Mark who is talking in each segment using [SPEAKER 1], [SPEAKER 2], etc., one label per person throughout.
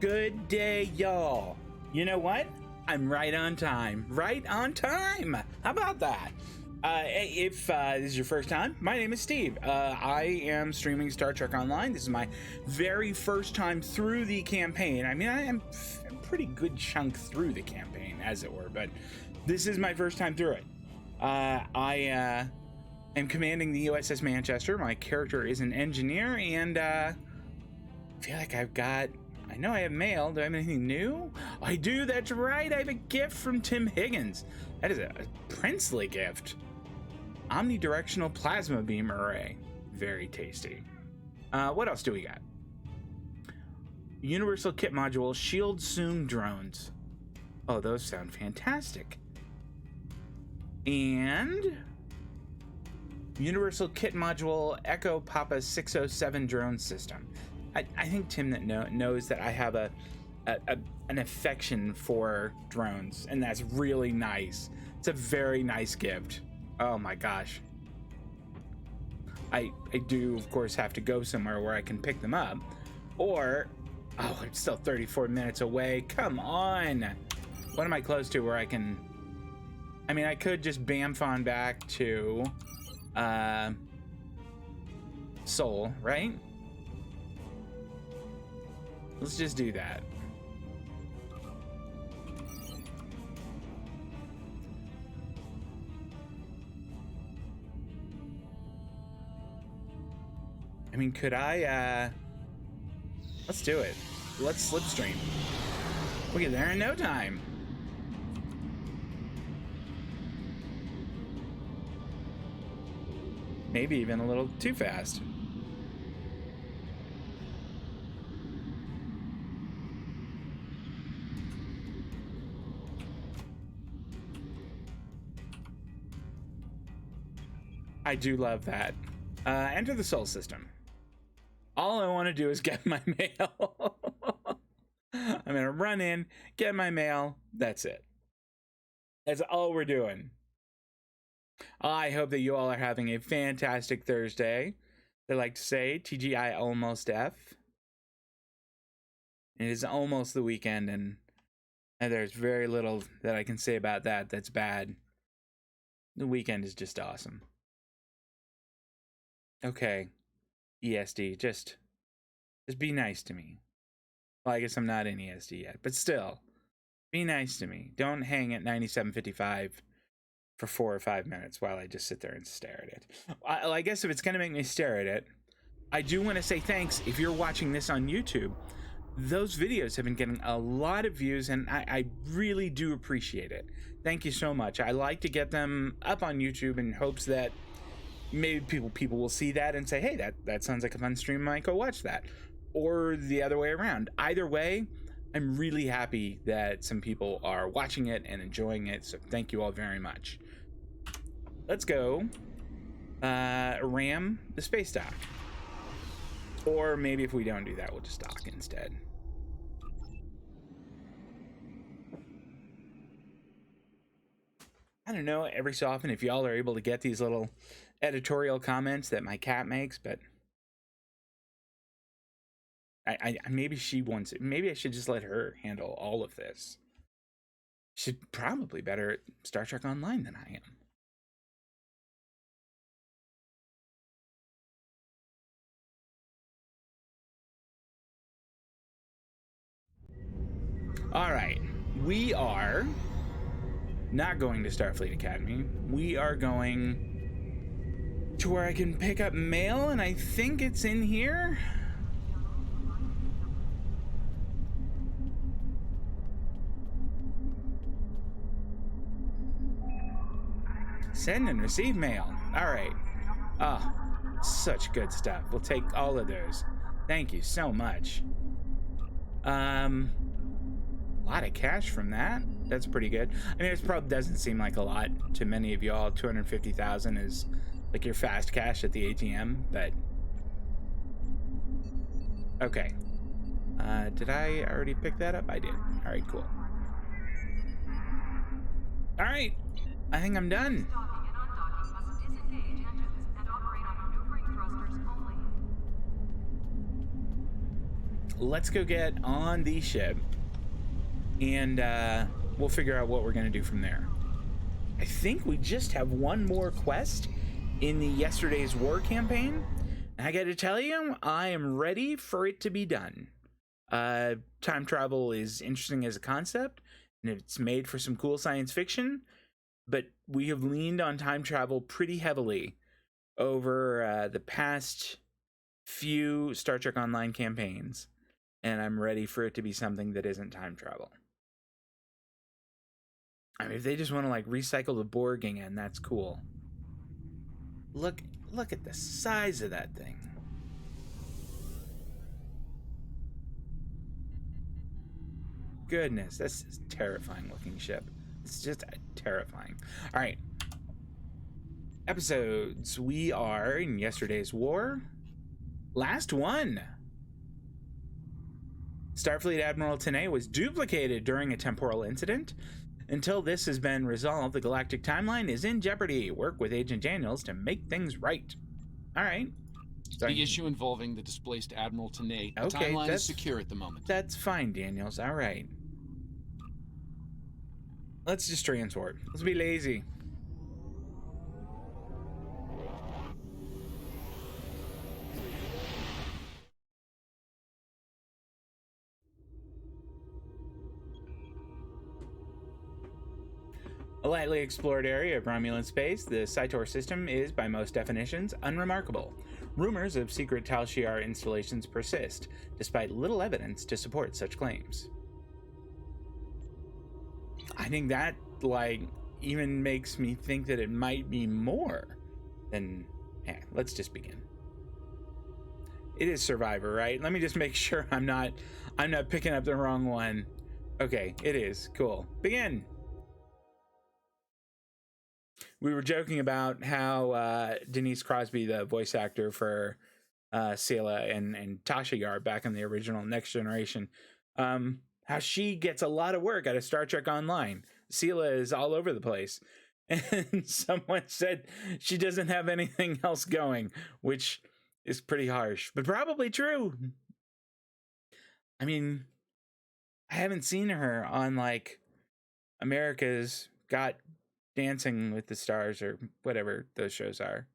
[SPEAKER 1] Good day, y'all. You know what? I'm right on time. Right on time. How about that? If this is your first time, my name is Steve. I am streaming Star Trek Online. This is my very first time through the campaign. I mean, I am a pretty good chunk through the campaign, as it were, but this is my first time through it. I am commanding the USS Manchester. My character is an engineer, and I feel like I know I have mail. Do I have anything new? I do, that's right. I have a gift from Tim Higgins. That is a princely gift. Omnidirectional plasma beam array. Very tasty. What else do we got? Universal kit module, shield zoom drones. Oh, those sound fantastic. And Universal kit module, Echo Papa 607 drone system. I think Tim knows that I have an affection for drones, and that's really nice. It's a very nice gift. Oh my gosh. I do, of course, have to go somewhere where I can pick them up. Or, oh, I'm still 34 minutes away. Come on. What am I close to where I can... I mean, I could just bamf on back to Seoul, right? Let's just do that. I mean, could I, let's do it. Let's slipstream. We'll get there in no time. Maybe even a little too fast. I do love that. Enter the Sol system. All I want to do is get my mail. I'm gonna run in, get my mail. That's it. That's all we're doing. I hope that you all are having a fantastic Thursday. They like to say TGI almost F. It is almost the weekend, and there's very little that I can say about that that's bad. The weekend is just awesome. Okay, ESD, just be nice to me. Well, I guess I'm not in ESD yet, but still, be nice to me. Don't hang at 9755 for 4 or 5 minutes while I just sit there and stare at it. I guess if it's going to make me stare at it, I do want to say thanks. If you're watching this on YouTube, those videos have been getting a lot of views, and I really do appreciate it. Thank you so much. I like to get them up on YouTube in hopes that maybe people will see that and say, hey, that sounds like a fun stream, I might go watch that. Or the other way around. Either way, I'm really happy that some people are watching it and enjoying it, so thank you all very much. Let's go ram the space dock. Or maybe if we don't do that, we'll just dock instead. I don't know, every so often if y'all are able to get these little editorial comments that my cat makes, but I maybe she wants it. Maybe I should just let her handle all of this. She's probably better at Star Trek Online than I am. All right, we are not going to Starfleet Academy. We are going to where I can pick up mail, and I think it's in here. Send and receive mail. All right. Oh, such good stuff. We'll take all of those. Thank you so much. A lot of cash from that. That's pretty good. I mean, it probably doesn't seem like a lot to many of y'all. 250,000 is like your fast cash at the ATM, but okay. Did I already pick that up? I did. All right, cool. All right, I think I'm done. let's go get on the ship, and we'll figure out what we're gonna do from there. I think we just have one more quest in the Yesterday's War campaign, and I gotta tell you, I am ready for it to be done. Time travel is interesting as a concept, and it's made for some cool science fiction, but we have leaned on time travel pretty heavily over the past few Star Trek Online campaigns, and I'm ready for it to be something that isn't time travel. I mean, if they just want to like recycle the Borg again, that's cool. Look at the size of that thing. Goodness, that's a terrifying looking ship. It's just terrifying. All right. Episodes. We are in Yesterday's War. Last one. Starfleet Admiral Tenay was duplicated during a temporal incident. Until this has been resolved, the galactic timeline is in jeopardy. Work with Agent Daniels to make things right. All right.
[SPEAKER 2] The issue involving the displaced Admiral Tenay. The timeline is secure at the moment.
[SPEAKER 1] That's fine, Daniels. All right. Let's just transport. Let's be lazy. A lightly explored area of Romulan space, the Cytor system is, by most definitions, unremarkable. Rumors of secret Tal Shiar installations persist, despite little evidence to support such claims. I think that, like, even makes me think that it might be more than... let's just begin. It is Survivor, right? Let me just make sure I'm not picking up the wrong one. Okay, it is. Cool. Begin! We were joking about how Denise Crosby, the voice actor for Sela and Tasha Yar back in the original Next Generation, how she gets a lot of work out of Star Trek Online. Sela is all over the place. And someone said she doesn't have anything else going, which is pretty harsh, but probably true. I mean, I haven't seen her on, like, America's Got Dancing with the Stars or whatever those shows are.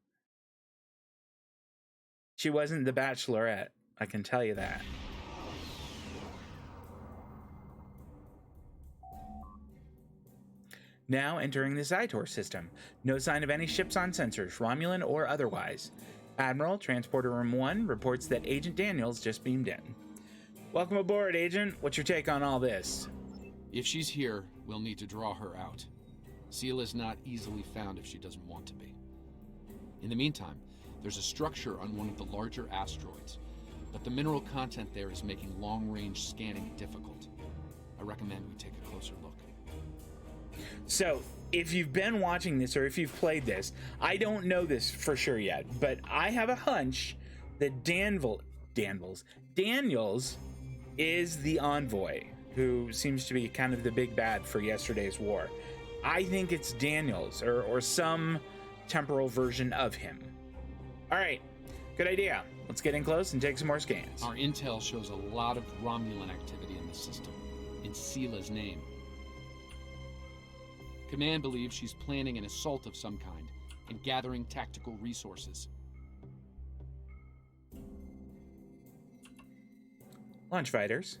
[SPEAKER 1] She wasn't the Bachelorette, I can tell you that. Now entering the Cytor system. No sign of any ships on sensors, Romulan or otherwise. Admiral, Transporter Room 1 reports that Agent Daniels just beamed in. Welcome aboard, Agent. What's your take on all this?
[SPEAKER 2] If she's here, we'll need to draw her out. Sela is not easily found if she doesn't want to be. In the meantime, there's a structure on one of the larger asteroids, but the mineral content there is making long-range scanning difficult. I recommend we take a closer look.
[SPEAKER 1] So, if you've been watching this or if you've played this, I don't know this for sure yet, but I have a hunch that Daniels is the envoy who seems to be kind of the big bad for Yesterday's War. I think it's Daniels or some temporal version of him. All right, good idea. Let's get in close and take some more scans.
[SPEAKER 2] Our intel shows a lot of Romulan activity in the system, in Sela's name. Command believes she's planning an assault of some kind and gathering tactical resources.
[SPEAKER 1] Launch fighters.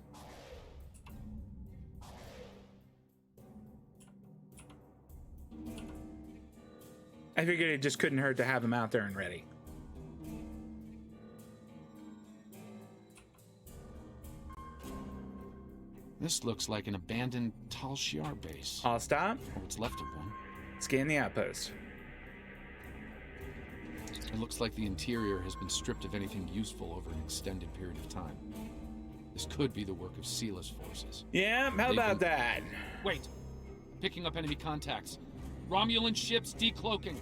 [SPEAKER 1] I figured it just couldn't hurt to have them out there and ready.
[SPEAKER 2] This looks like an abandoned Tal Shiar base.
[SPEAKER 1] I'll stop.
[SPEAKER 2] Or what's left of one.
[SPEAKER 1] Scan the outpost.
[SPEAKER 2] It looks like the interior has been stripped of anything useful over an extended period of time. This could be the work of Sela's forces.
[SPEAKER 1] Yeah, how about that?
[SPEAKER 2] Wait. Picking up enemy contacts. Romulan ships decloaking.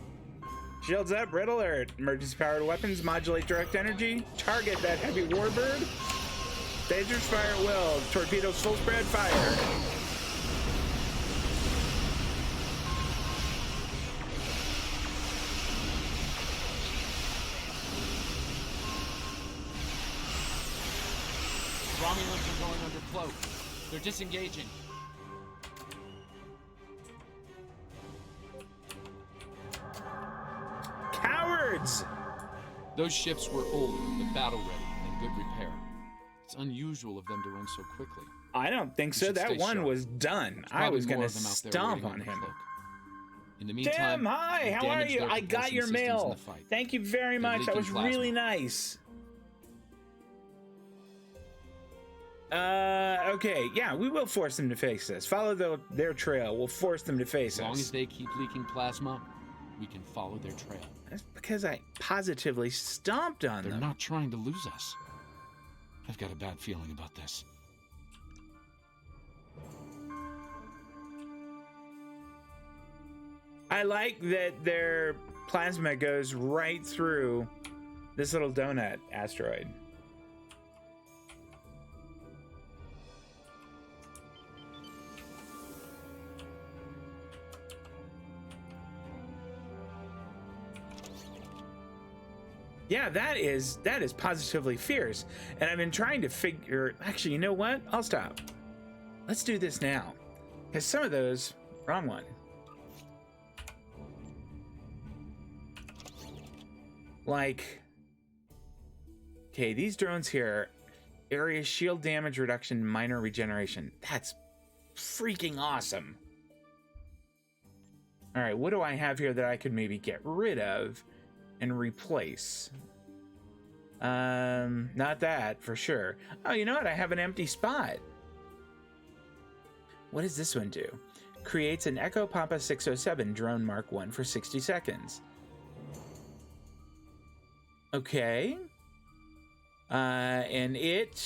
[SPEAKER 1] Shields up, red alert. Emergency powered weapons modulate direct energy. Target that heavy warbird. Phasers fire at will. Torpedoes full spread fire.
[SPEAKER 2] Romulans are going under cloak. They're disengaging.
[SPEAKER 1] Cowards!
[SPEAKER 2] Those ships were old, but battle-ready and in good repair. It's unusual of them to run so quickly.
[SPEAKER 1] I don't think so.
[SPEAKER 2] should
[SPEAKER 1] That
[SPEAKER 2] stay
[SPEAKER 1] one
[SPEAKER 2] sharp.
[SPEAKER 1] was done.
[SPEAKER 2] There's
[SPEAKER 1] I
[SPEAKER 2] probably
[SPEAKER 1] was
[SPEAKER 2] more
[SPEAKER 1] gonna
[SPEAKER 2] of them out there
[SPEAKER 1] stomp
[SPEAKER 2] waiting
[SPEAKER 1] on
[SPEAKER 2] the
[SPEAKER 1] him.
[SPEAKER 2] cloak. In the meantime,
[SPEAKER 1] Tim, hi, how are
[SPEAKER 2] damage
[SPEAKER 1] you?
[SPEAKER 2] their
[SPEAKER 1] I got
[SPEAKER 2] propulsion
[SPEAKER 1] your
[SPEAKER 2] systems in
[SPEAKER 1] mail.
[SPEAKER 2] the fight.
[SPEAKER 1] Thank you very
[SPEAKER 2] They're
[SPEAKER 1] much. That
[SPEAKER 2] leaking
[SPEAKER 1] was really
[SPEAKER 2] plasma.
[SPEAKER 1] nice. Okay, yeah, we will force them to face this. Follow their trail. We'll force them to face
[SPEAKER 2] As long
[SPEAKER 1] us.
[SPEAKER 2] as they keep leaking plasma, we can follow their trail.
[SPEAKER 1] That's because I positively stomped on
[SPEAKER 2] They're
[SPEAKER 1] them.
[SPEAKER 2] not trying to lose us. I've got a bad feeling about this.
[SPEAKER 1] I like that their plasma goes right through this little donut asteroid. Yeah, that is positively fierce. And I've been trying to figure, actually, you know what? I'll stop. Let's do this now. Because some of those, wrong one. Like, okay, these drones here, area shield damage reduction, minor regeneration. That's freaking awesome. All right, what do I have here that I could maybe get rid of and replace? Not that for sure. Oh, you know what? I have an empty spot. What does this one do? Creates an Echo Papa 607 drone Mark 1 for 60 seconds. Okay. And it...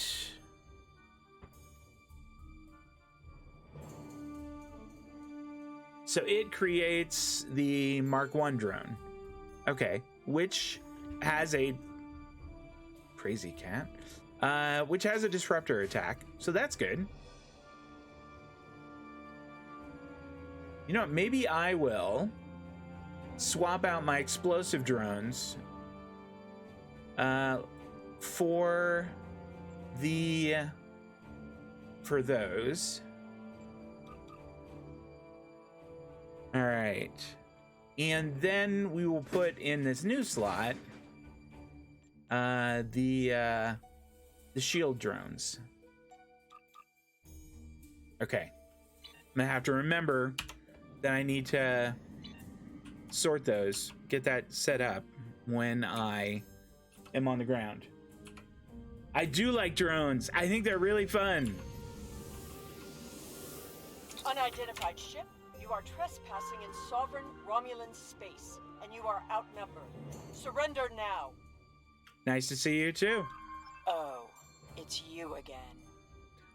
[SPEAKER 1] So it creates the Mark 1 drone. Okay. Which has a... Crazy cat. Which has a disruptor attack. So that's good. You know what? Maybe I will swap out my explosive drones for those. All right. And then we will put in this new slot the shield drones. Okay. I'm gonna have to remember that I need to sort those, get that set up when I am on the ground. I do like drones. I think they're really fun.
[SPEAKER 3] Unidentified ship, you are trespassing in sovereign Romulan space, and you are outnumbered. Surrender now.
[SPEAKER 1] Nice to see you too.
[SPEAKER 3] Oh, it's you again.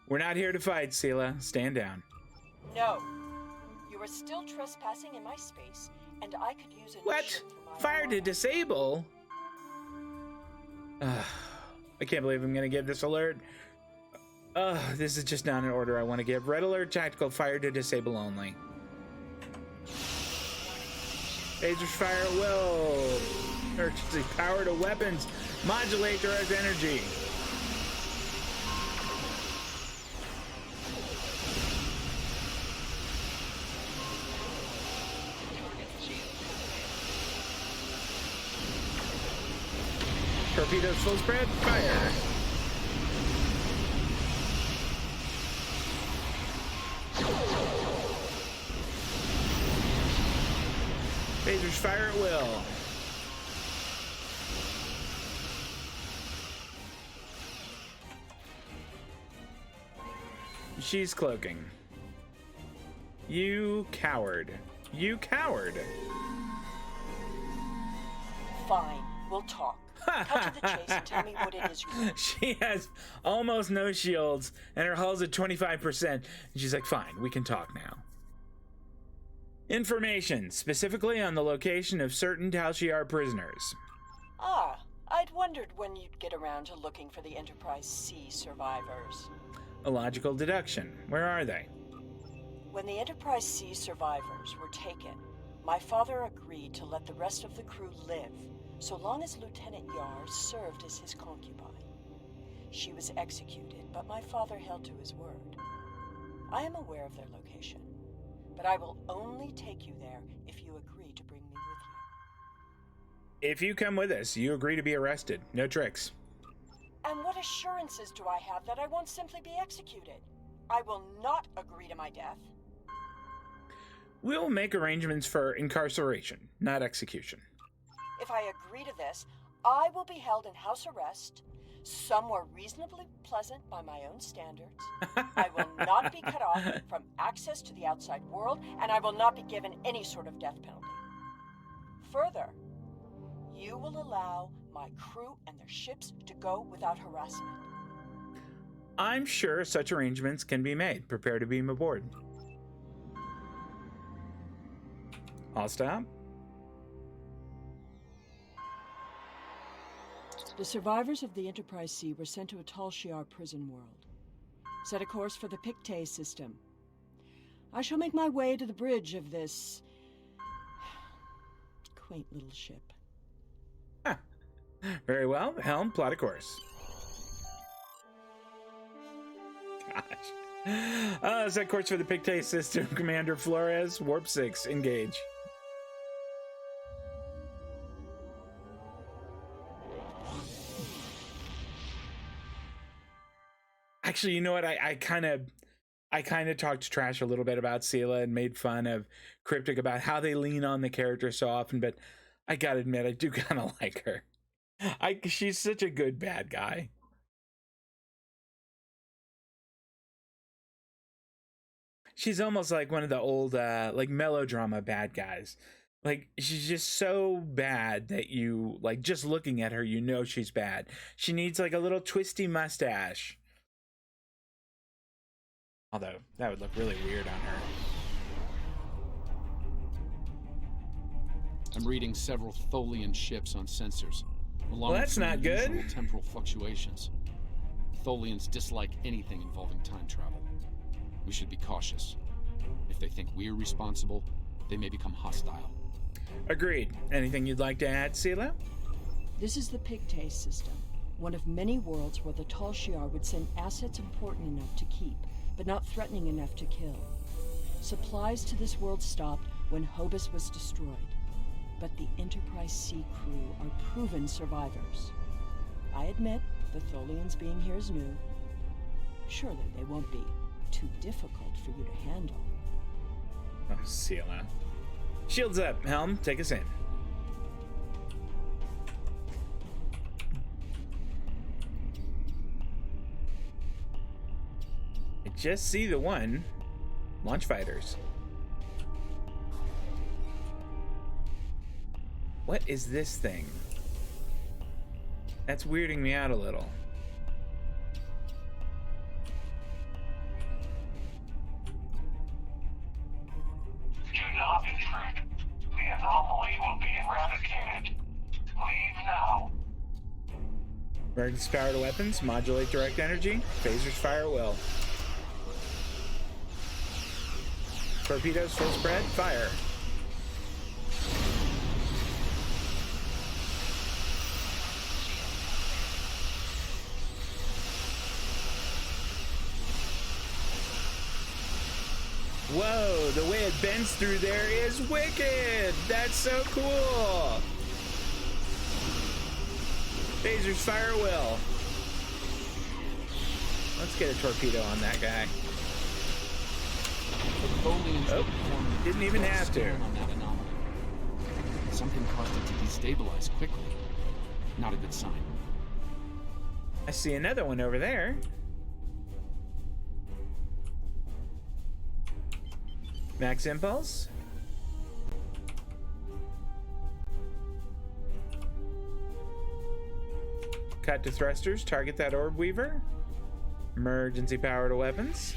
[SPEAKER 1] We're not here to fight, Sela. Stand down.
[SPEAKER 3] No. You are still trespassing in my space, and I could use a new
[SPEAKER 1] What?
[SPEAKER 3] ship for my
[SPEAKER 1] Fire to
[SPEAKER 3] arrival.
[SPEAKER 1] disable? I can't believe I'm gonna give this alert. This is just not an order I want to give. Red alert, tactical, fire to disable only. Lasers fire at will. Emergency power to weapons. Modulate direct energy. Torpedoes full spread, fire. Phasers fire at will. She's cloaking. You coward. You coward.
[SPEAKER 3] Fine, we'll talk. Cut to the chase and tell me what it is you want.
[SPEAKER 1] She has almost no shields, and her hull's at 25%. And she's like, fine, we can talk now. Information, specifically on the location of certain Tal Shiar prisoners.
[SPEAKER 3] Ah, I'd wondered when you'd get around to looking for the Enterprise C survivors.
[SPEAKER 1] A logical deduction. Where are they?
[SPEAKER 3] When the Enterprise C survivors were taken, my father agreed to let the rest of the crew live, so long as Lieutenant Yar served as his concubine. She was executed, but my father held to his word. I am aware of their location, but I will only take you there if you agree to bring me with you.
[SPEAKER 1] If you come with us, you agree to be arrested. No tricks.
[SPEAKER 3] And what assurances do I have that I won't simply be executed? I will not agree to my death.
[SPEAKER 1] We'll make arrangements for incarceration, not execution.
[SPEAKER 3] If I agree to this, I will be held in house arrest, somewhere reasonably pleasant by my own standards. I will not be cut off from access to the outside world, and I will not be given any sort of death penalty. Further, you will allow my crew and their ships to go without harassment.
[SPEAKER 1] I'm sure such arrangements can be made. Prepare to beam aboard. I'll stop.
[SPEAKER 3] The survivors of the Enterprise C were sent to a Tal Shiar prison world. Set a course for the Pictet system. I shall make my way to the bridge of this quaint little ship.
[SPEAKER 1] Very well. Helm, plot a course. Gosh. Set course for the Pictet system. Commander Flores, Warp 6, engage. Actually, you know what? I kind of talked trash a little bit about Sela and made fun of Cryptic about how they lean on the character so often, but I gotta admit, I do kind of like her. She's such a good bad guy. She's almost like one of the old like melodrama bad guys. Like, she's just so bad that you, like, just looking at her, you know she's bad. She needs like a little twisty mustache. Although, that would look really weird on her.
[SPEAKER 2] I'm reading several Tholian ships on sensors.
[SPEAKER 1] Well, that's not good.
[SPEAKER 2] Temporal fluctuations. Tholians dislike anything involving time travel. We should be cautious. If they think we're responsible, they may become hostile.
[SPEAKER 1] Agreed. Anything you'd like to add, Sela?
[SPEAKER 3] This is the Pictet system, one of many worlds where the Tal Shiar would send assets important enough to keep, but not threatening enough to kill. Supplies to this world stopped when Hobus was destroyed, but the Enterprise C crew are proven survivors. I admit the Tholians being here is new. Surely they won't be too difficult for you to handle.
[SPEAKER 1] Oh, Sela. Shields up, Helm. Take us in. I just see the one. Launch fighters. What is this thing? That's weirding me out a little.
[SPEAKER 4] Do not intrude. The anomaly will be eradicated. Leave now.
[SPEAKER 1] Emergency power to weapons. Modulate direct energy. Phasers fire at will. Torpedoes full spread. Fire. Whoa, the way it bends through there is wicked! That's so cool! Phasers fire at will. Let's get a torpedo on that guy. Oh, didn't even have to.
[SPEAKER 2] On that anomaly. Something caused it to destabilize quickly. Not a good sign.
[SPEAKER 1] I see another one over there. Max impulse. Cut to thrusters. Target that orb weaver. Emergency power to weapons.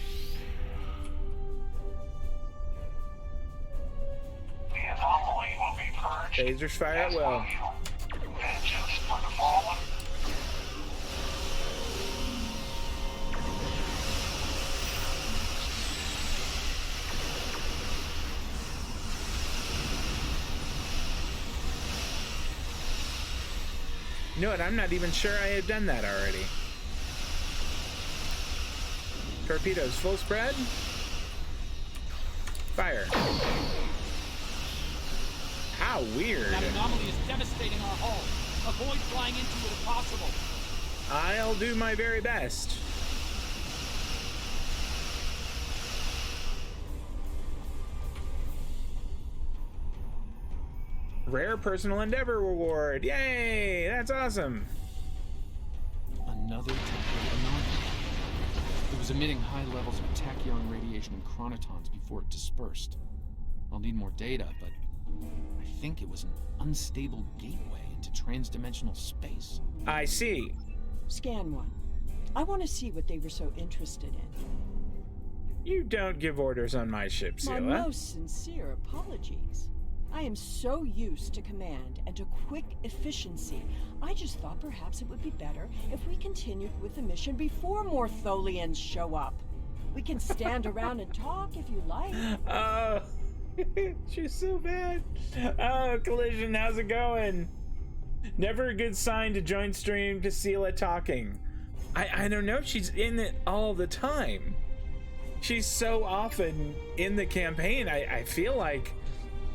[SPEAKER 4] The anomaly will be purged.
[SPEAKER 1] Phasers fire at will.
[SPEAKER 4] Vengeance for the fallen.
[SPEAKER 1] You know what? I'm not even sure I had done that already. Torpedoes full spread. Fire. How weird.
[SPEAKER 5] That anomaly is devastating our hull. Avoid flying into it if possible.
[SPEAKER 1] I'll do my very best. Rare personal endeavor reward. Yay! That's awesome.
[SPEAKER 2] Another temporal anomaly. It was emitting high levels of tachyon radiation and chronotons before it dispersed. I'll need more data, but I think it was an unstable gateway into transdimensional space.
[SPEAKER 1] I see.
[SPEAKER 3] Scan one. I want to see what they were so interested in.
[SPEAKER 1] You don't give orders on my ship,
[SPEAKER 3] My
[SPEAKER 1] Sela.
[SPEAKER 3] most sincere apologies. I am so used to command and to quick efficiency. I just thought perhaps it would be better if we continued with the mission before more Tholians show up. We can stand around and talk if you like.
[SPEAKER 1] Oh, she's so bad. Oh, Collision, how's it going? Never a good sign to join stream to Sela talking. I don't know if she's in it all the time. She's so often in the campaign, I feel like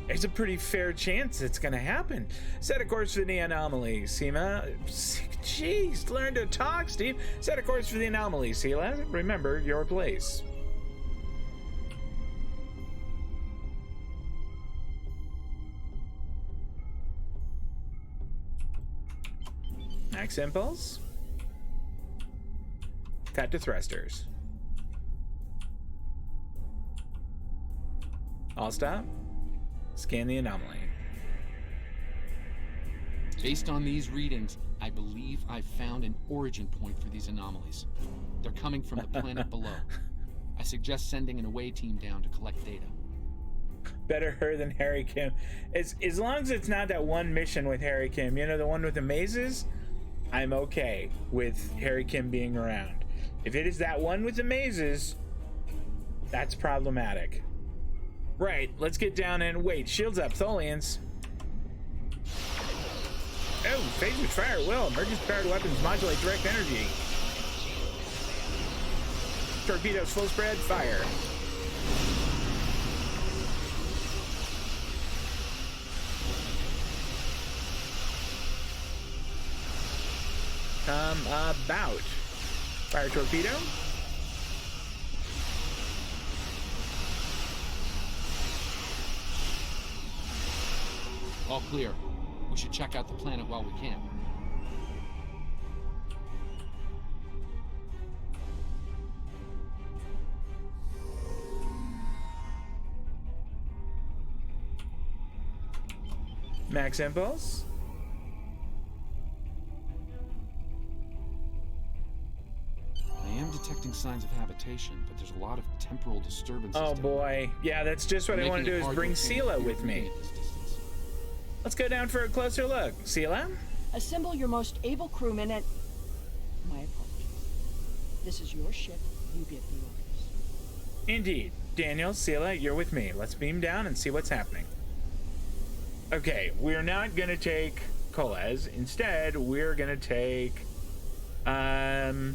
[SPEAKER 1] there's a pretty fair chance it's gonna happen. Set a course for the anomaly, Seema. Jeez, learn to talk, Steve. Set a course for the anomaly, Sela. Remember your place. Max impulse. Cut to thrusters. All stop. Scan the anomaly.
[SPEAKER 2] Based on these readings, I believe I've found an origin point for these anomalies. They're coming from the planet below. I suggest sending an away team down to collect data.
[SPEAKER 1] Better her than Harry Kim. As long as it's not that one mission with Harry Kim, you know, the one with the mazes, I'm okay with Harry Kim being around. If it is that one with the mazes, that's problematic. Right, let's get down and wait. Shields up, Tholians. Oh, phase with fire at will. Emergency powered weapons modulate direct energy. Torpedoes full spread, fire. About. Fire torpedo.
[SPEAKER 2] All clear. We should check out the planet while we can.
[SPEAKER 1] Max impulse.
[SPEAKER 2] I am detecting signs of habitation, but there's a lot of temporal disturbances.
[SPEAKER 1] Oh
[SPEAKER 2] down
[SPEAKER 1] boy. Yeah, that's just what I want to do is bring Sela with me.
[SPEAKER 2] At this distance.
[SPEAKER 1] Let's go down for a closer look. Sela?
[SPEAKER 3] Assemble your most able crewmen and... My apologies. This is your ship. You give the orders.
[SPEAKER 1] Indeed. Daniel, Sela, you're with me. Let's beam down and see what's happening. Okay, we're not gonna take Kolez. Instead, we're gonna take Zarva.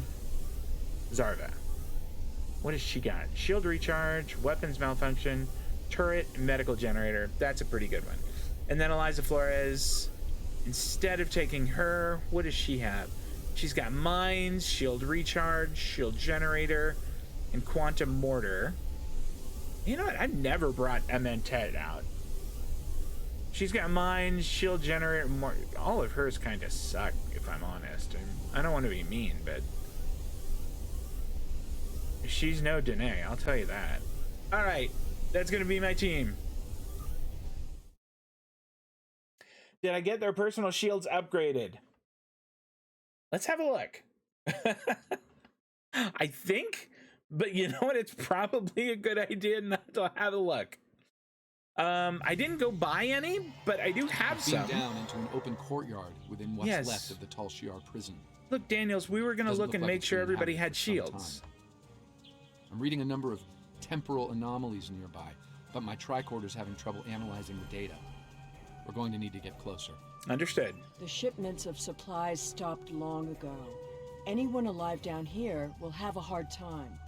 [SPEAKER 1] What has she got? Shield recharge, weapons malfunction, turret, medical generator. That's a pretty good one. And then Eliza Flores. Instead of taking her, what does she have? She's got mines, shield recharge, shield generator, and quantum mortar. You know what? I've never brought Amentet out. She's got mines, shield generator, more. All of hers kind of suck, if I'm honest. I don't want to be mean, but she's no Danae, I'll tell you that. All right, that's gonna be my team. Did I get their personal shields upgraded? Let's have a look. I think, but you know what? It's probably a good idea not to have a look. I didn't go buy any, but I do have
[SPEAKER 2] Beam
[SPEAKER 1] some.
[SPEAKER 2] down into an open courtyard within what's
[SPEAKER 1] Yes.
[SPEAKER 2] left of the Tal Shiar prison.
[SPEAKER 1] Look, Daniels, we were gonna
[SPEAKER 2] Doesn't
[SPEAKER 1] look and
[SPEAKER 2] like
[SPEAKER 1] make
[SPEAKER 2] it's
[SPEAKER 1] sure
[SPEAKER 2] been
[SPEAKER 1] everybody
[SPEAKER 2] inhabited
[SPEAKER 1] had
[SPEAKER 2] for some
[SPEAKER 1] shields.
[SPEAKER 2] time. I'm reading a number of temporal anomalies nearby, but my tricorder's having trouble analyzing the data. We're going to need to get closer.
[SPEAKER 1] Understood.
[SPEAKER 3] The shipments of supplies stopped long ago. Anyone alive down here will have a hard time.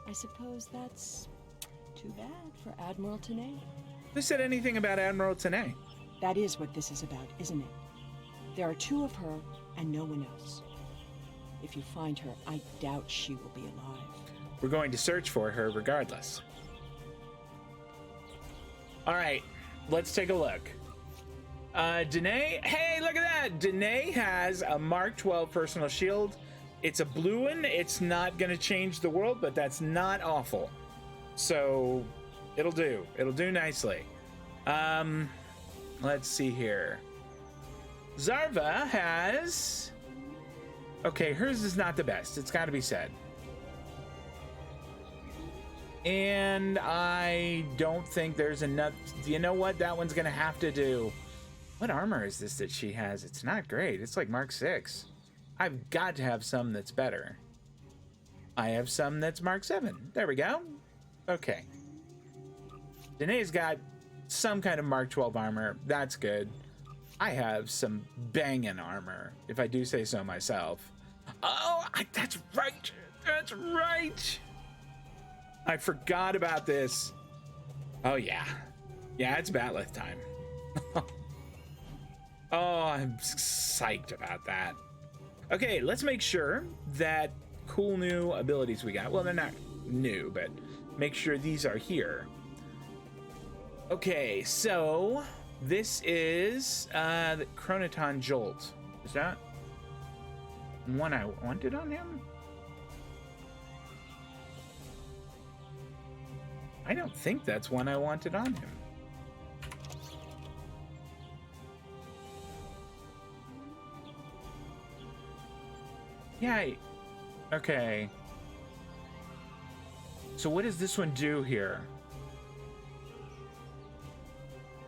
[SPEAKER 3] I suppose that's too bad for Admiral Tenay.
[SPEAKER 1] Who said anything about Admiral Tenay?
[SPEAKER 3] That is what this is about, isn't it? There are two of her and no one else. If you find her, I doubt she will be alive.
[SPEAKER 1] We're going to search for her regardless. All right, let's take a look. Danae, hey, look at that. Danae has a Mark 12 personal shield. It's a blue one. It's not going to change the world, but that's not awful. So it'll do. It'll do nicely. Let's see here. Zarva has... Okay, hers is not the best. It's got to be said. And I don't think there's enough... You know what? That one's going to have to do. What armor is this that she has? It's not great. It's like Mark 6. I've got to have some that's better. I have some that's Mark 7. There we go. Okay. Danae's got some kind of Mark 12 armor. That's good. I have some banging armor, if I do say so myself. Oh, that's right. That's right. I forgot about this. Oh, yeah. Yeah, it's Batleth time. Oh, I'm psyched about that. Okay, let's make sure that cool new abilities we got. Well, they're not new, but make sure these are here. Okay, so this is the Chronoton Jolt. Is that one I wanted on him? I don't think that's one I wanted on him. Yeah, okay. So what does this one do here?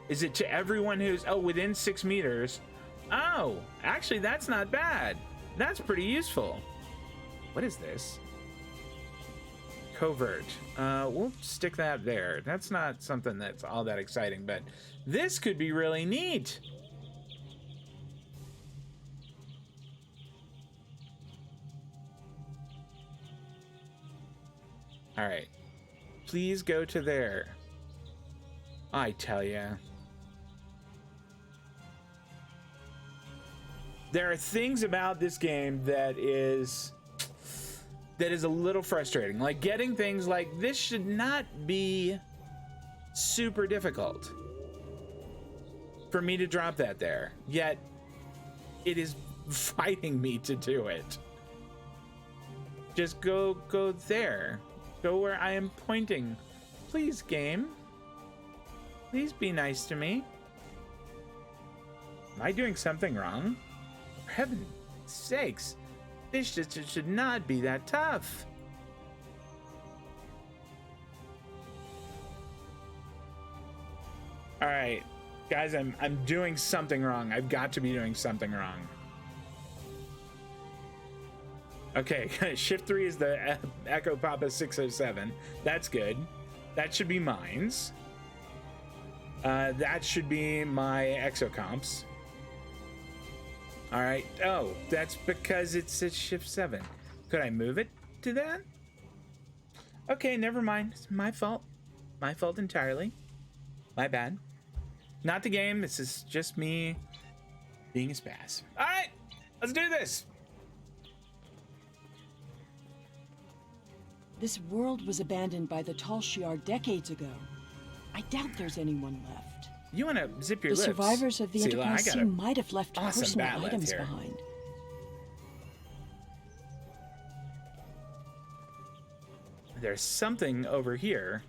[SPEAKER 1] Is it to everyone who's, within 6 meters? Oh, actually, that's not bad. That's pretty useful. What is this? Covert. We'll stick that there. That's not something that's all that exciting, but this could be really neat. All right. Please go to there. I tell ya. There are things about this game that is a little frustrating. Like getting things like this should not be super difficult for me to drop that there. Yet it is fighting me to do it. Just go there. Go where I am pointing. Please, game. Please be nice to me. Am I doing something wrong? For heaven's sakes, this just should not be that tough. All right, guys, I'm doing something wrong. I've got to be doing something wrong. Okay, shift 3 is the Echo Papa 607. That's good. That should be mines. That should be my exocomps. All right. Oh, that's because it's at shift 7. Could I move it to that? Okay, never mind. It's my fault. My fault entirely. My bad. Not the game. This is just me being a spaz. All right, let's do this.
[SPEAKER 3] This world was abandoned by the Tal Shiar decades ago. I doubt there's anyone left.
[SPEAKER 1] You want to zip your
[SPEAKER 3] The
[SPEAKER 1] lips?
[SPEAKER 3] survivors of the
[SPEAKER 1] See, look, I
[SPEAKER 3] Enterprise
[SPEAKER 1] got
[SPEAKER 3] team might have left
[SPEAKER 1] awesome
[SPEAKER 3] personal
[SPEAKER 1] bat left
[SPEAKER 3] items
[SPEAKER 1] here.
[SPEAKER 3] behind.
[SPEAKER 1] There's something over here.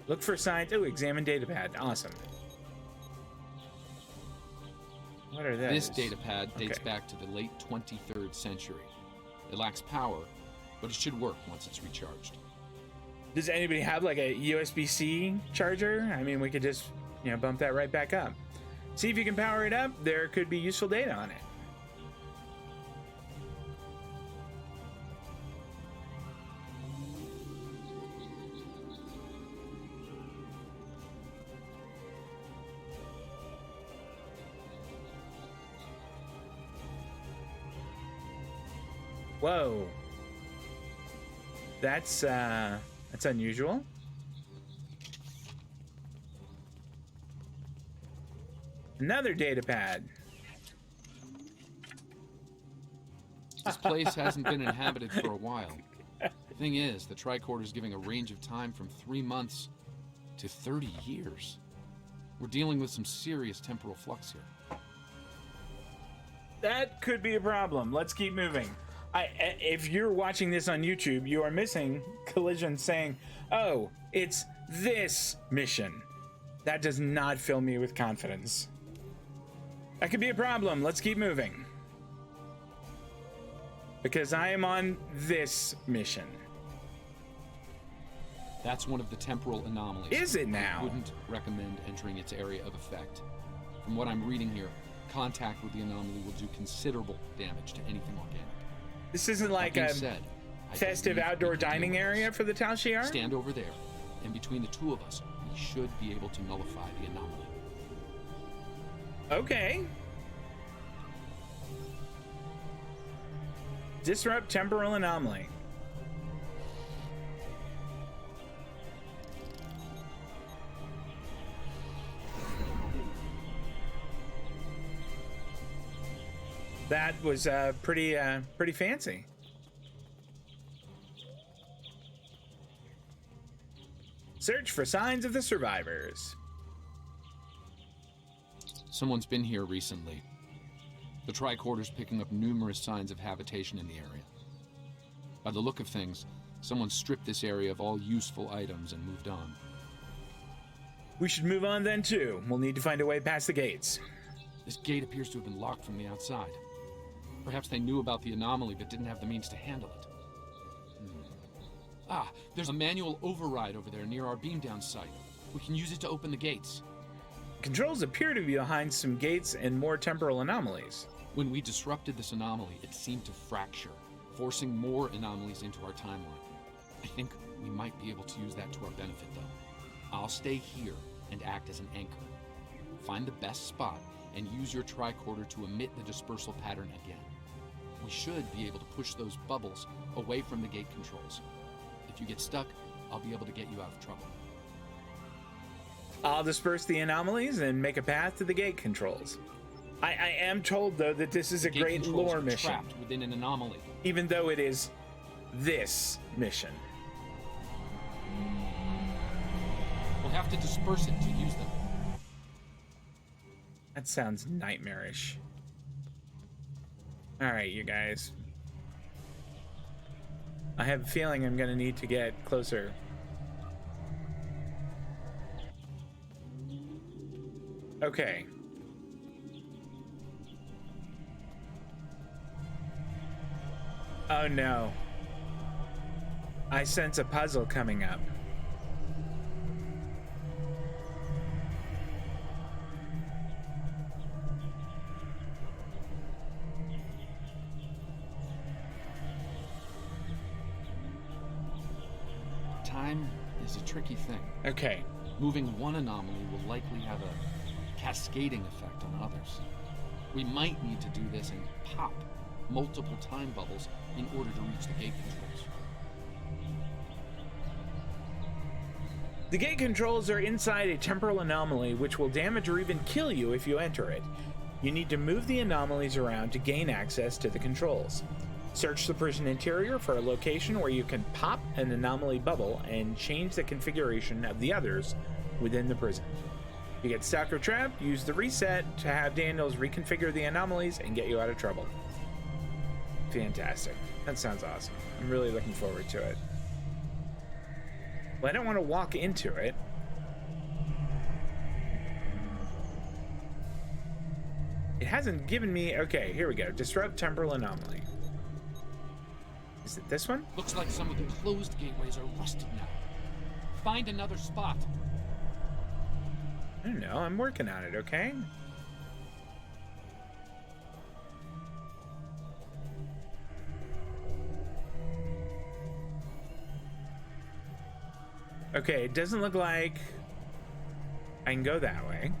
[SPEAKER 1] Look for signs. Oh, examine datapad. Awesome. What are those?
[SPEAKER 2] This datapad dates
[SPEAKER 1] Okay.
[SPEAKER 2] back to the late 23rd century. It lacks power, but it should work once it's recharged.
[SPEAKER 1] Does anybody have like a USB-C charger? I mean, we could just, bump that right back up. See if you can power it up. There could be useful data on it. Whoa. That's unusual. Another data pad.
[SPEAKER 2] This place hasn't been inhabited for a while. Thing is, the tricorder's giving a range of time from 3 months to 30 years. We're dealing with some serious temporal flux here.
[SPEAKER 1] That could be a problem. Let's keep moving. If you're watching this on YouTube, you are missing Collision saying, "Oh, it's this mission." That does not fill me with confidence. That could be a problem. Let's keep moving. Because I am on this mission.
[SPEAKER 2] That's one of the temporal anomalies.
[SPEAKER 1] Is it now?
[SPEAKER 2] I wouldn't recommend entering its area of effect. From what I'm reading here, contact with the anomaly will do considerable damage to anything organic.
[SPEAKER 1] This isn't like
[SPEAKER 2] That
[SPEAKER 1] a
[SPEAKER 2] being said, I
[SPEAKER 1] festive
[SPEAKER 2] believe we
[SPEAKER 1] outdoor
[SPEAKER 2] can deal
[SPEAKER 1] dining
[SPEAKER 2] with
[SPEAKER 1] area
[SPEAKER 2] this.
[SPEAKER 1] for the Tal Shiar?
[SPEAKER 2] Stand over there, and between the two of us, we should be able to nullify the anomaly.
[SPEAKER 1] Okay. Disrupt temporal anomaly. That was pretty fancy. Search for signs of the survivors.
[SPEAKER 2] Someone's been here recently. The tricorder's picking up numerous signs of habitation in the area. By the look of things, someone stripped this area of all useful items and moved on.
[SPEAKER 1] We should move on then too. We'll need to find a way past the gates.
[SPEAKER 2] This gate appears to have been locked from the outside. Perhaps they knew about the anomaly but didn't have the means to handle it. Ah, there's a manual override over there near our beam down site. We can use it to open the gates.
[SPEAKER 1] Controls appear to be behind some gates and more temporal anomalies.
[SPEAKER 2] When we disrupted this anomaly, it seemed to fracture, forcing more anomalies into our timeline. I think we might be able to use that to our benefit, though. I'll stay here and act as an anchor. Find the best spot and use your tricorder to emit the dispersal pattern again. We should be able to push those bubbles away from the gate controls. If you get stuck, I'll be able to get you out of trouble.
[SPEAKER 1] I'll disperse the anomalies and make a path to the gate controls. I am told, though, that this is a
[SPEAKER 2] Gate
[SPEAKER 1] great
[SPEAKER 2] controls
[SPEAKER 1] lore
[SPEAKER 2] are
[SPEAKER 1] mission,
[SPEAKER 2] trapped within an anomaly.
[SPEAKER 1] even though it is this mission.
[SPEAKER 2] We'll have to disperse it to use them.
[SPEAKER 1] That sounds nightmarish. All right, you guys. I have a feeling I'm going to need to get closer. Okay. Oh no. I sense a puzzle coming up.
[SPEAKER 2] Time is a tricky thing.
[SPEAKER 1] Okay.
[SPEAKER 2] Moving one anomaly will likely have a cascading effect on others. We might need to do this and pop multiple time bubbles in order to reach the gate controls.
[SPEAKER 1] The gate controls are inside a temporal anomaly which will damage or even kill you if you enter it. You need to move the anomalies around to gain access to the controls. Search the prison interior for a location where you can pop an anomaly bubble and change the configuration of the others within the prison. If you get stuck or trapped, use the reset to have Daniels reconfigure the anomalies and get you out of trouble. Fantastic. That sounds awesome. I'm really looking forward to it. Well, I don't want to walk into it. It hasn't given me... Okay, here we go. Disrupt temporal anomaly. Is it this one?
[SPEAKER 2] Looks like some of the closed gateways are rusted now. Find another spot.
[SPEAKER 1] I don't know. I'm working on it, okay? Okay, it doesn't look like I can go that way.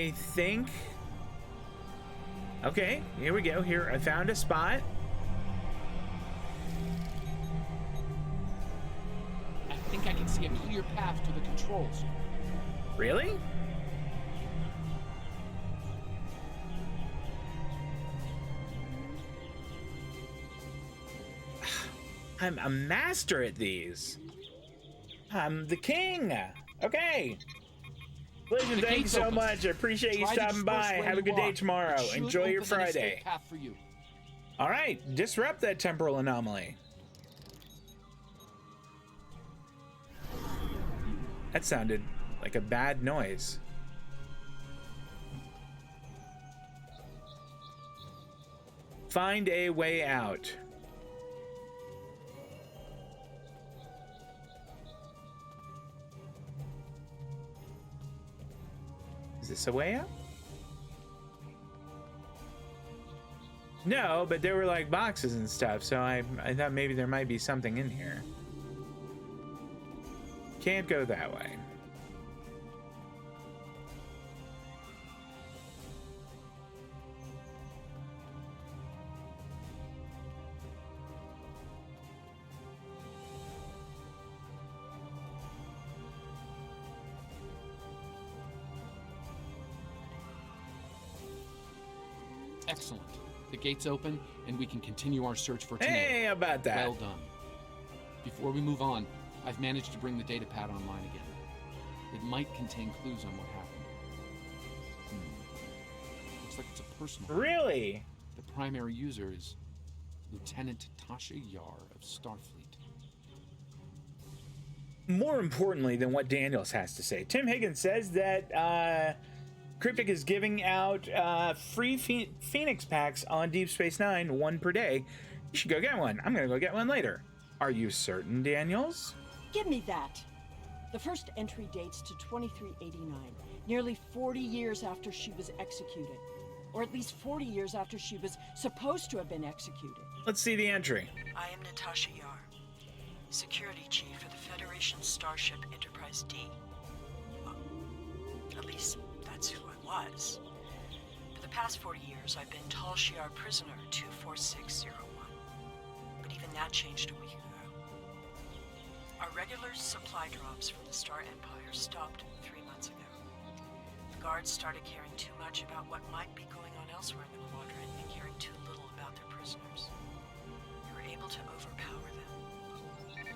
[SPEAKER 1] I think. Okay, here we go. Here, I found a spot.
[SPEAKER 2] I think I can see a clear path to the controls.
[SPEAKER 1] Really? I'm a master at these. I'm the king. Okay. Listen,
[SPEAKER 2] The
[SPEAKER 1] thank you
[SPEAKER 2] gate's
[SPEAKER 1] so
[SPEAKER 2] open.
[SPEAKER 1] much. I appreciate you
[SPEAKER 2] Try to
[SPEAKER 1] stopping by.
[SPEAKER 2] disperse where
[SPEAKER 1] Have a
[SPEAKER 2] you
[SPEAKER 1] good day
[SPEAKER 2] are.
[SPEAKER 1] tomorrow.
[SPEAKER 2] It should
[SPEAKER 1] Enjoy your
[SPEAKER 2] open an escape
[SPEAKER 1] Friday.
[SPEAKER 2] path for you.
[SPEAKER 1] All right, disrupt that temporal anomaly. That sounded like a bad noise. Find a way out. Is this a way out? No, but there were like boxes and stuff, so I thought maybe there might be something in here. Can't go that way.
[SPEAKER 2] Excellent. The gate's open, and we can continue our search for Tenay.
[SPEAKER 1] Hey, how about that?
[SPEAKER 2] Well done. Before we move on, I've managed to bring the datapad online again. It might contain clues on what happened. Looks like it's a personal.
[SPEAKER 1] Really?
[SPEAKER 2] The primary user is Lieutenant Tasha Yar of Starfleet.
[SPEAKER 1] More importantly than what Daniels has to say, Tim Higgins says that Cryptic is giving out free Phoenix packs on Deep Space Nine, 1 per day. You should go get one. I'm gonna go get one later. Are you certain, Daniels?
[SPEAKER 3] Give me that. The first entry dates to 2389, nearly 40 years after she was executed. Or at least 40 years after she was supposed to have been executed.
[SPEAKER 1] Let's see the entry.
[SPEAKER 3] I am Natasha Yar, Security Chief for the Federation Starship Enterprise D. Well, at least that's who I was. For the past 40 years, I've been Tal Shiar Prisoner 24601. But even that changed a week ago. Our regular supply drops from the Star Empire stopped 3 months ago. The guards started caring too much about what might be going on elsewhere in the quadrant and caring too little about their prisoners. We were able to overpower them.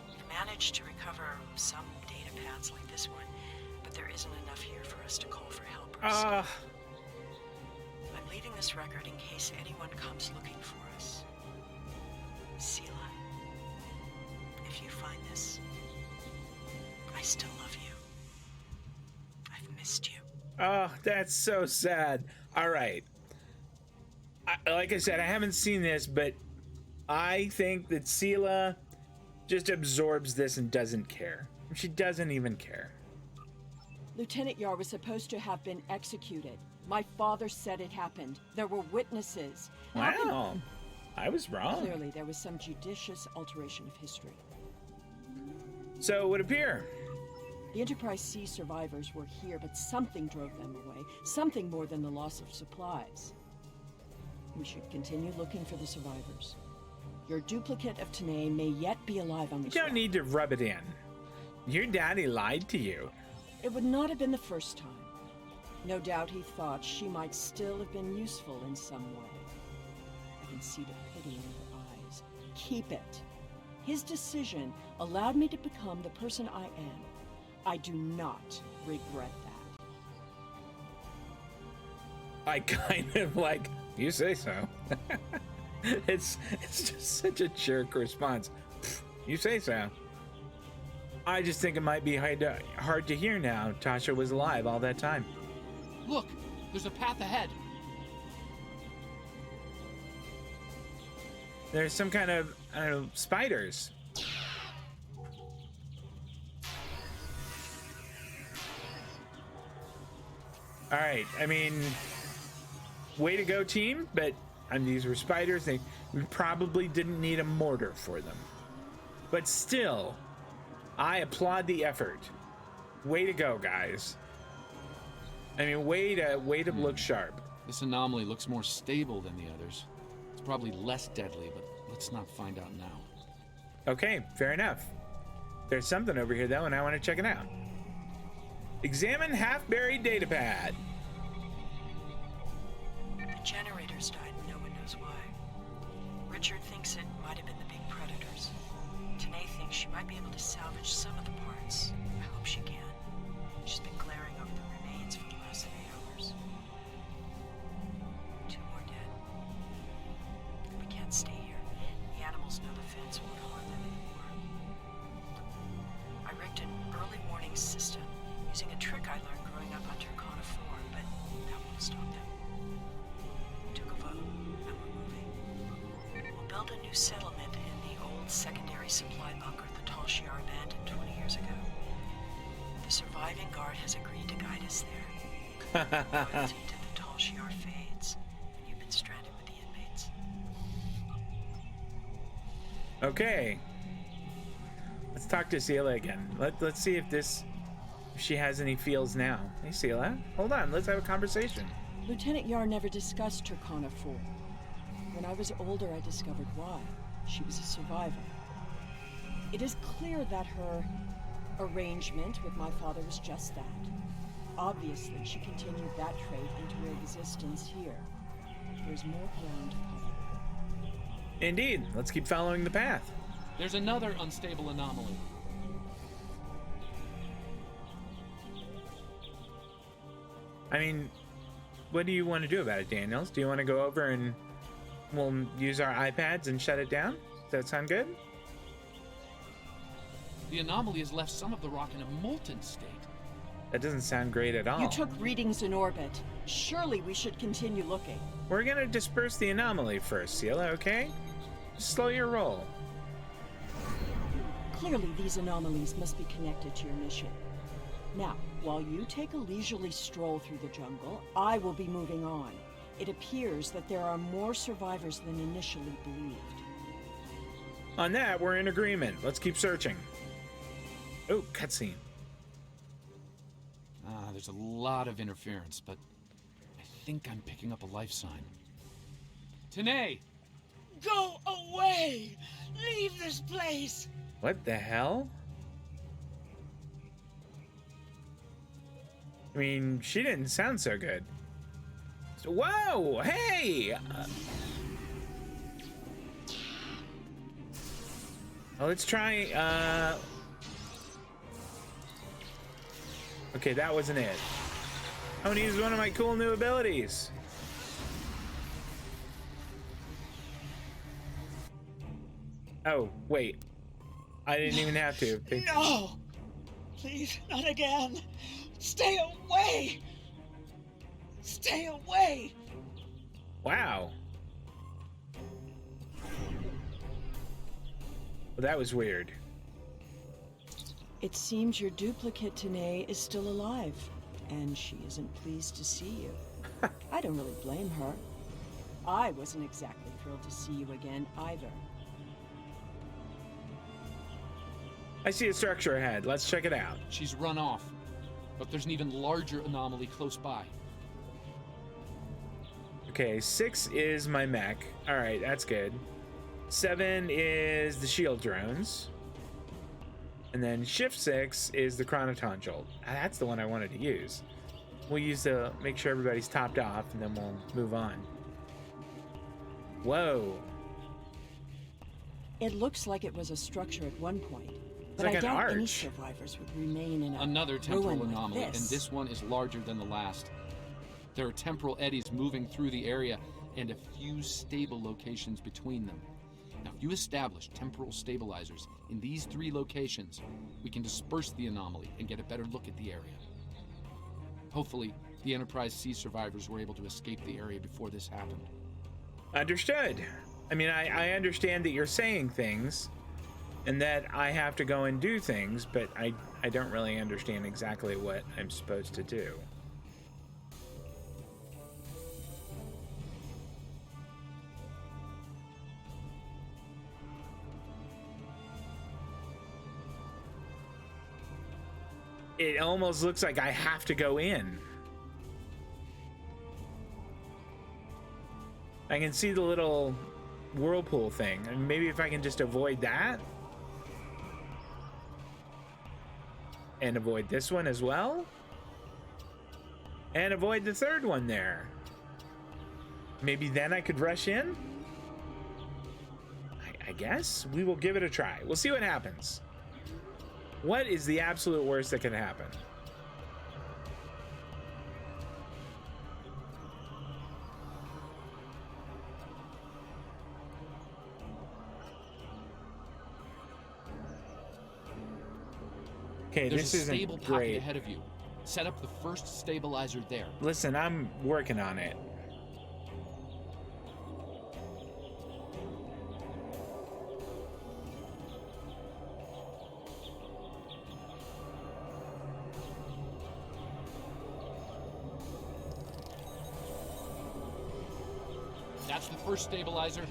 [SPEAKER 3] We've managed to recover some data pads like this one, but there isn't enough here for us to call for helpers. I'm leaving this record in case anyone comes looking for us. Sela, if you find this, I still love you. I've missed you.
[SPEAKER 1] Oh, that's so sad. All right. Like I said, I haven't seen this, but I think that Sela just absorbs this and doesn't care. She doesn't even care.
[SPEAKER 3] Lieutenant Yar was supposed to have been executed. My father said it happened. There were witnesses. How can-
[SPEAKER 1] Wow. I was wrong.
[SPEAKER 3] Clearly, there was some judicious alteration of history.
[SPEAKER 1] So it would appear.
[SPEAKER 3] The Enterprise C survivors were here, but something drove them away. Something more than the loss of supplies. We should continue looking for the survivors. Your duplicate of Tenay may yet be alive on
[SPEAKER 1] You
[SPEAKER 3] this
[SPEAKER 1] don't
[SPEAKER 3] route.
[SPEAKER 1] need to rub it in. Your daddy lied to you.
[SPEAKER 3] It would not have been the first time. No doubt he thought she might still have been useful in some way. I can see the pity in her eyes. Keep it. His decision allowed me to become the person I am. I do not regret that.
[SPEAKER 1] I kind of like, you say so. It's just such a jerk response. Pfft, you say so. I just think it might be hard to hear now Tasha was alive all that time.
[SPEAKER 2] Look, there's a path ahead.
[SPEAKER 1] There's some kind of, I don't know, spiders. All right, I mean, way to go, team, but these were spiders. We probably didn't need a mortar for them. But still, I applaud the effort. Way to go, guys. I mean, way to look sharp.
[SPEAKER 2] This anomaly looks more stable than the others. It's probably less deadly, but let's not find out now.
[SPEAKER 1] Okay, fair enough. There's something over here though, and I want to check it out. Examine half-buried datapad.
[SPEAKER 3] The generators died and no one knows why. Richard thinks it might have been the big predators. Tanae thinks she might be able to salvage some of the parts. I hope she can. She's been glaring over the remains for the last 3 hours. 2 more dead. We can't stay here. The animals know the fence won't harm them anymore. I rigged an early warning system using a trick I learned growing up on Turkana 4, but that won't stop them. We took a vote, and we're moving. We'll build a new settlement in the old secondary supply bunker the Tal Shiar abandoned 20 years ago. The surviving guard has agreed to guide us there. Loyalty to the Tal Shiar fades, and you've been stranded with the inmates.
[SPEAKER 1] Okay. Let's talk to Sela again. Let's see if she has any feels now. Hey, Sela. Hold on. Let's have a conversation.
[SPEAKER 3] Lieutenant Yar never discussed Turkana 4. When I was older, I discovered why. She was a survivor. It is clear that her arrangement with my father was just that. Obviously, she continued that trait into her existence here. There's more ground to cover.
[SPEAKER 1] Indeed. Let's keep following the path.
[SPEAKER 5] There's another unstable anomaly.
[SPEAKER 1] I mean, what do you want to do about it, Daniels? Do you want to go over and we'll use our iPads and shut it down? Does that sound good?
[SPEAKER 5] The anomaly has left some of the rock in a molten state.
[SPEAKER 1] That doesn't sound great at all.
[SPEAKER 3] You took readings in orbit. Surely we should continue looking.
[SPEAKER 1] We're gonna disperse the anomaly first, Sela, okay? Slow your roll.
[SPEAKER 3] Clearly, these anomalies must be connected to your mission. Now, while you take a leisurely stroll through the jungle, I will be moving on. It appears that there are more survivors than initially believed.
[SPEAKER 1] On that, we're in agreement. Let's keep searching. Oh, cutscene.
[SPEAKER 2] There's a lot of interference, but I think I'm picking up a life sign.
[SPEAKER 5] Tanae!
[SPEAKER 6] Go away! Leave this place!
[SPEAKER 1] What the hell? I mean, she didn't sound so good. Whoa! Hey! Well, let's try, Okay, that wasn't it. I'm gonna use one of my cool new abilities. Oh, wait. I didn't even have to.
[SPEAKER 6] No! Please, not again! Stay away! Stay away!
[SPEAKER 1] Wow. Well, that was weird.
[SPEAKER 3] It seems your duplicate, Tanae, is still alive, and she isn't pleased to see you. I don't really blame her. I wasn't exactly thrilled to see you again, either.
[SPEAKER 1] I see a structure ahead. Let's check it out.
[SPEAKER 2] She's run off, but there's an even larger anomaly close by.
[SPEAKER 1] Okay, 6 is my mech. All right, that's good. 7 is the shield drones. And then shift 6 is the Chronoton Jolt. That's the one I wanted to use. We'll use the, make sure everybody's topped off, and then we'll move on. Whoa.
[SPEAKER 3] It looks like it was a structure at one point, but
[SPEAKER 1] like
[SPEAKER 3] I
[SPEAKER 1] an
[SPEAKER 3] doubt any
[SPEAKER 1] arch.
[SPEAKER 3] survivors would remain in a
[SPEAKER 2] Another temporal
[SPEAKER 3] ruin like
[SPEAKER 2] anomaly, and
[SPEAKER 3] this.
[SPEAKER 2] this one is larger than the last. There are temporal eddies moving through the area, and a few stable locations between them. Now, if you establish temporal stabilizers in these 3 locations, we can disperse the anomaly and get a better look at the area. Hopefully, the Enterprise C survivors were able to escape the area before this happened.
[SPEAKER 1] Understood. I mean, I understand that you're saying things and that I have to go and do things, but I don't really understand exactly what I'm supposed to do. It almost looks like I have to go in. I can see the little whirlpool thing, and maybe if I can just avoid that and avoid this one as well and avoid the third one there, maybe then I could rush in. I guess we will give it a try. We'll see what happens. What is the absolute worst that can happen? Okay,
[SPEAKER 2] There's
[SPEAKER 1] this
[SPEAKER 2] a
[SPEAKER 1] isn't
[SPEAKER 2] stable pocket
[SPEAKER 1] great.
[SPEAKER 2] ahead of you. Set up the first stabilizer there.
[SPEAKER 1] Listen, I'm working on it.
[SPEAKER 2] That's the first stabilizer.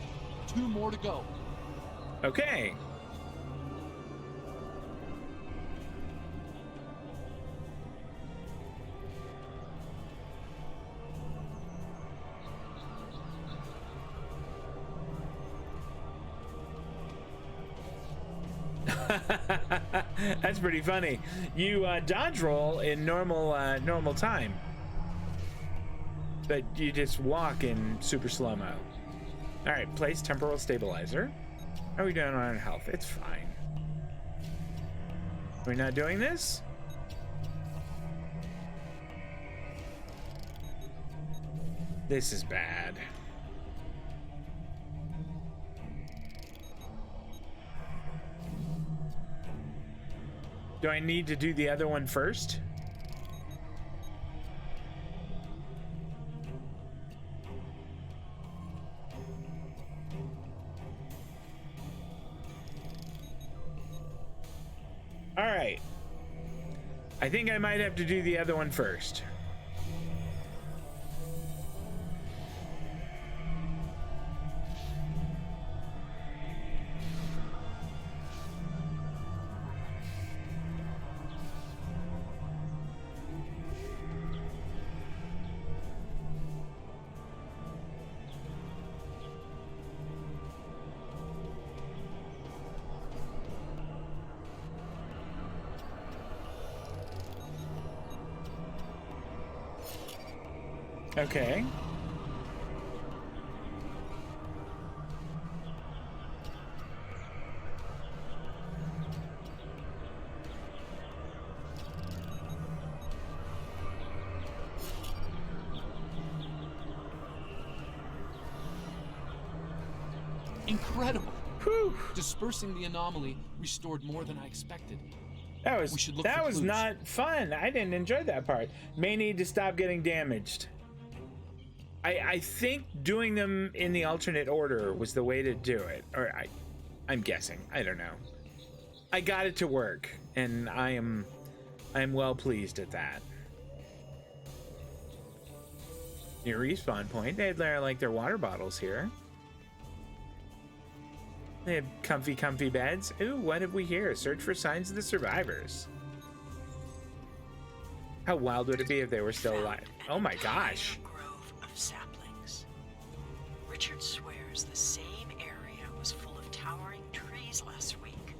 [SPEAKER 2] 2 more to go.
[SPEAKER 1] Okay. That's pretty funny. You dodge roll in normal time, but you just walk in super slow-mo. All right, place temporal stabilizer. How are we doing on our health? It's fine. Are we not doing this? This is bad. Do I need to do the other one first? All right. I think I might have to do the other one first. Okay.
[SPEAKER 2] Incredible.
[SPEAKER 1] Whew.
[SPEAKER 2] Dispersing the anomaly restored more than I expected.
[SPEAKER 1] That was
[SPEAKER 2] We should look for
[SPEAKER 1] that was
[SPEAKER 2] clues.
[SPEAKER 1] not fun. I didn't enjoy that part. May need to stop getting damaged. I think doing them in the alternate order was the way to do it. Or I'm guessing. I don't know. I got it to work, and I am well pleased at that. Your respawn point. They like their water bottles here. They have comfy beds. Ooh, what have we here? Search for signs of the survivors. How wild would it be if they were still alive? Oh my gosh.
[SPEAKER 3] Grove of saplings. Richard swears the same area was full of towering trees last week.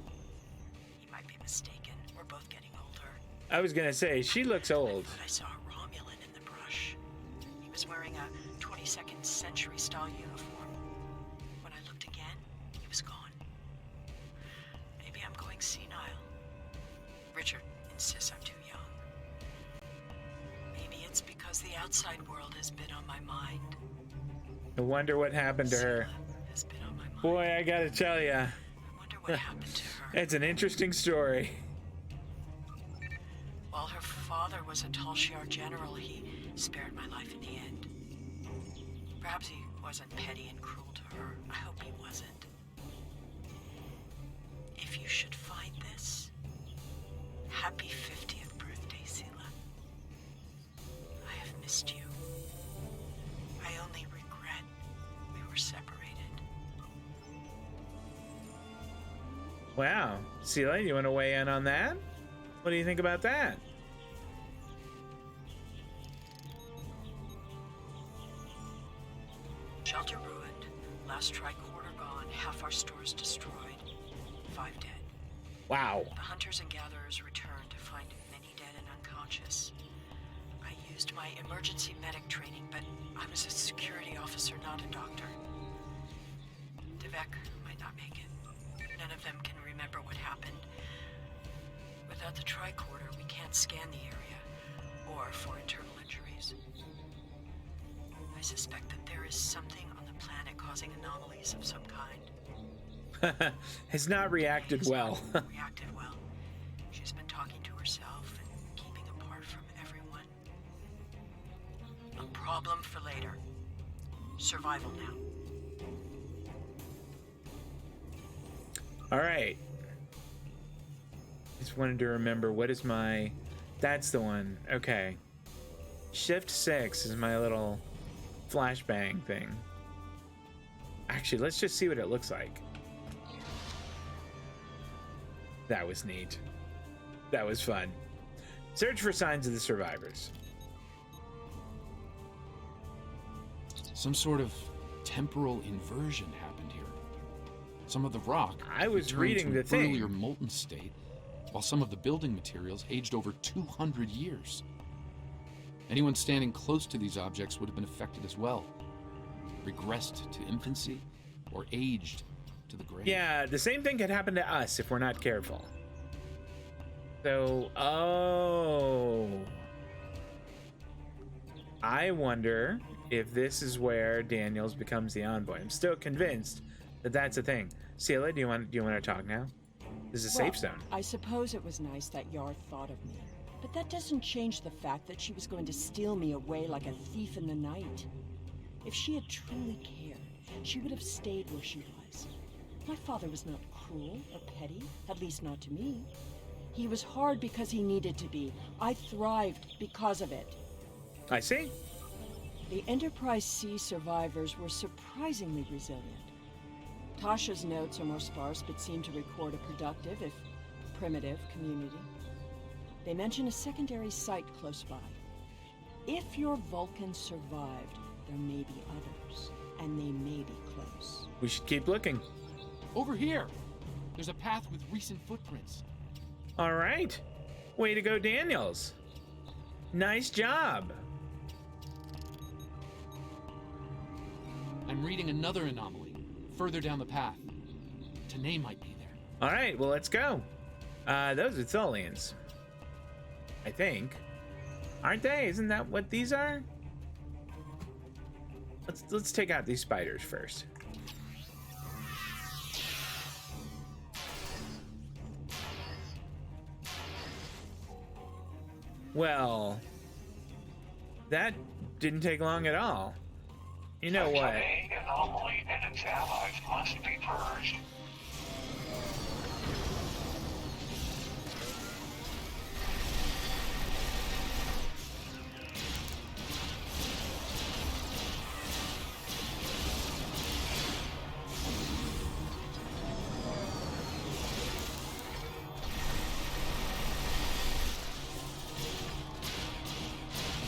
[SPEAKER 3] He might be mistaken. We're both getting older.
[SPEAKER 1] I was gonna say, she looks old.
[SPEAKER 3] But I saw a Romulan in the brush. He was wearing a 22nd century style uniform. When I looked again, he was gone. Maybe I'm going senile. Richard insists I'm too young. Maybe it's because the outside world has been on my mind.
[SPEAKER 1] I wonder what happened to her.
[SPEAKER 3] Scylla has been on my mind.
[SPEAKER 1] Boy, I gotta tell ya,
[SPEAKER 3] I wonder what happened to her.
[SPEAKER 1] it's an interesting story.
[SPEAKER 3] While her father was a Tal Shiar general, he spared my life in the end. Perhaps he wasn't petty and cruel to her. I hope he wasn't. If you should find this, happy 50th birthday, Scylla. I have missed you. I only regret we were separated.
[SPEAKER 1] Wow. Scylla, you want to weigh in on that? What do you think about that?
[SPEAKER 3] Shelter Ruin last tricorder gone, half our stores destroyed. 5 dead.
[SPEAKER 1] Wow.
[SPEAKER 3] The hunters and gatherers returned to find many dead and unconscious. I used my emergency medic training, but I was a security officer, not a doctor. Devek might not make it. None of them can remember what happened. Without the tricorder, we can't scan the area, or for internal injuries. I suspect that there is something on the planet causing anomalies of some kind.
[SPEAKER 1] Has not reacted well.
[SPEAKER 3] Reacted well. She's been talking to herself and keeping apart from everyone. A problem for later. Survival now.
[SPEAKER 1] All right. Just wanted to remember, what is my... That's the one. Okay. Shift 6 is my little flashbang thing. Actually, let's just see what it looks like. That was neat. That was fun. Search for signs of the survivors.
[SPEAKER 2] Some sort of temporal inversion happened here. Some of the rock
[SPEAKER 1] I was
[SPEAKER 2] returned
[SPEAKER 1] reading
[SPEAKER 2] to
[SPEAKER 1] the
[SPEAKER 2] an
[SPEAKER 1] thing.
[SPEAKER 2] earlier molten state, while some of the building materials aged over 200 years. Anyone standing close to these objects would have been affected as well. Regressed to infancy or aged to the grave.
[SPEAKER 1] Yeah, the same thing could happen to us if we're not careful. So, oh. I wonder if this is where Daniels becomes the envoy. I'm still convinced that that's a thing. Seela, do you want to talk now? This is a safe zone.
[SPEAKER 3] I suppose it was nice that Yar thought of me. But that doesn't change the fact that she was going to steal me away like a thief in the night. If she had truly cared, she would have stayed where she was. My father was not cruel or petty, at least not to me. He was hard because he needed to be. I thrived because of it.
[SPEAKER 1] I see.
[SPEAKER 3] The Enterprise C survivors were surprisingly resilient. Tasha's notes are more sparse but seem to record a productive, if primitive, community. They mention a secondary site close by. If your Vulcan survived, there may be others, and they may be close.
[SPEAKER 1] We should keep looking.
[SPEAKER 2] Over here! There's a path with recent footprints.
[SPEAKER 1] All right. Way to go, Daniels. Nice job.
[SPEAKER 2] I'm reading another anomaly, further down the path. Tanae might be there.
[SPEAKER 1] All right, well, let's go. Those are Tholians. I think. Aren't they? Isn't that what these are? Let's take out these spiders first. Well, that didn't take long at all. You know
[SPEAKER 4] The
[SPEAKER 1] what?
[SPEAKER 4] Tanae anomaly and its allies must be purged.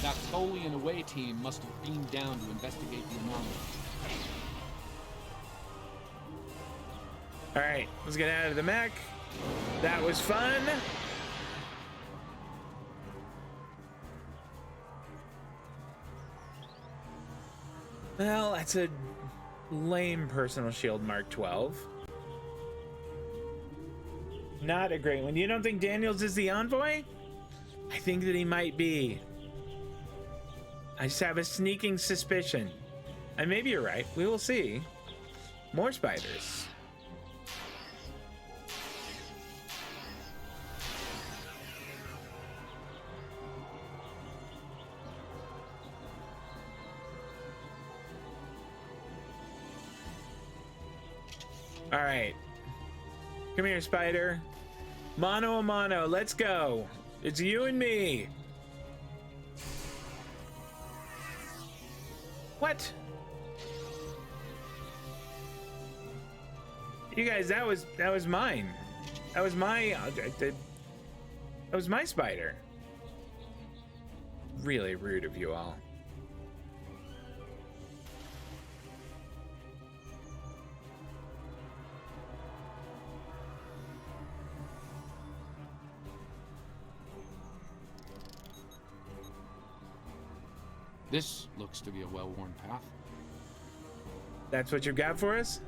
[SPEAKER 2] That Tholian away team must have beamed down to investigate the anomaly.
[SPEAKER 1] All right, let's get out of the mech. That was fun. Well, that's a lame personal shield Mark 12. Not a great one. You don't think Daniels is the envoy? I think that he might be. I just have a sneaking suspicion. And maybe you're right. We will see. More spiders. All right. Come here, spider. Mano a mano, let's go. It's you and me. What? You guys, that was mine. That was my spider. Really rude of you all.
[SPEAKER 2] This looks to be a well-worn path.
[SPEAKER 1] That's what you've got for us?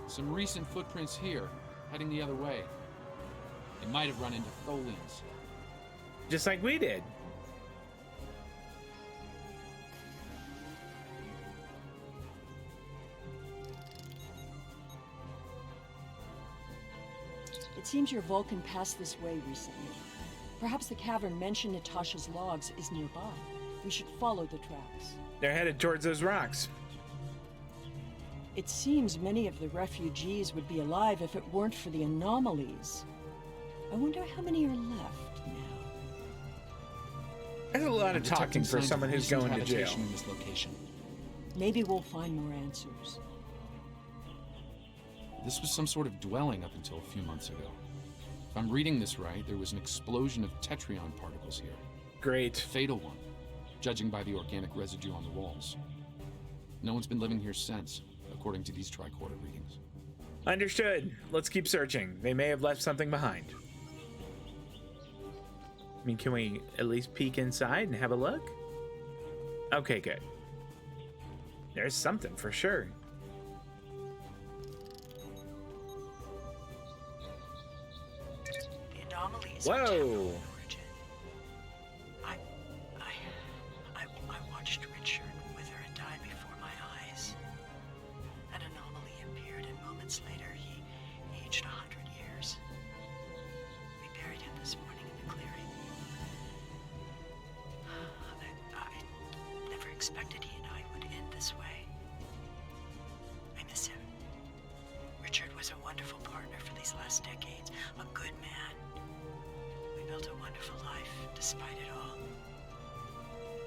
[SPEAKER 2] Some recent footprints here, heading the other way. They might have run into Tholians.
[SPEAKER 1] Just like we did.
[SPEAKER 3] It seems your Vulcan passed this way recently. Perhaps the cavern mentioned Natasha's logs is nearby. We should follow the tracks.
[SPEAKER 1] They're headed towards those rocks.
[SPEAKER 3] It seems many of the refugees would be alive if it weren't for the anomalies. I wonder how many are left now.
[SPEAKER 1] That's a lot
[SPEAKER 2] I'm
[SPEAKER 1] of talking
[SPEAKER 2] detecting
[SPEAKER 1] for
[SPEAKER 2] signs of
[SPEAKER 1] someone who's
[SPEAKER 2] recent
[SPEAKER 1] going to jail.
[SPEAKER 2] habitation in this location.
[SPEAKER 3] Maybe we'll find more answers.
[SPEAKER 2] This was some sort of dwelling up until a few months ago. If I'm reading this right, there was an explosion of tetrion particles here.
[SPEAKER 1] Great.
[SPEAKER 2] A fatal one, judging by the organic residue on the walls. No one's been living here since, according to these tricorder readings.
[SPEAKER 1] Understood. Let's keep searching. They may have left something behind. I mean, can we at least peek inside and have a look? Okay, good. There's something for sure.
[SPEAKER 3] The anomalies
[SPEAKER 1] Whoa.
[SPEAKER 3] are temporal in origin. I watched Richard wither and die before my eyes. An anomaly appeared, and moments later he aged 100 years. We buried him this morning in the clearing. I never expected he and I would end this way. I miss him. Richard was a wonderful partner for these last decades, a good man. We built a wonderful life, despite it all.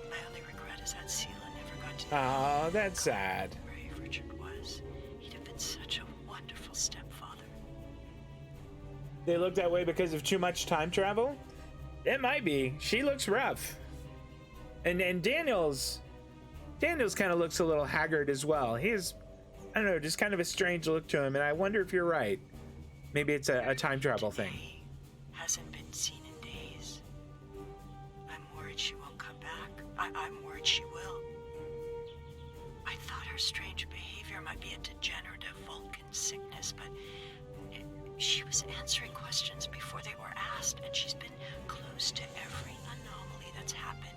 [SPEAKER 3] My only regret is that Sela never got to know
[SPEAKER 1] Oh, that's sad.
[SPEAKER 3] how brave Richard was. He'd have been such a wonderful stepfather.
[SPEAKER 1] They look that way because of too much time travel? It might be. She looks rough. And Daniels kind of looks a little haggard as well. He's, I don't know, just kind of a strange look to him, and I wonder if you're right. Maybe it's a time travel thing.
[SPEAKER 3] He hasn't been seen in days. I'm worried she won't come back. I'm worried she will. I thought her strange behavior might be a degenerative Vulcan sickness, but she was answering questions before they were asked, and she's been close to every anomaly that's happened.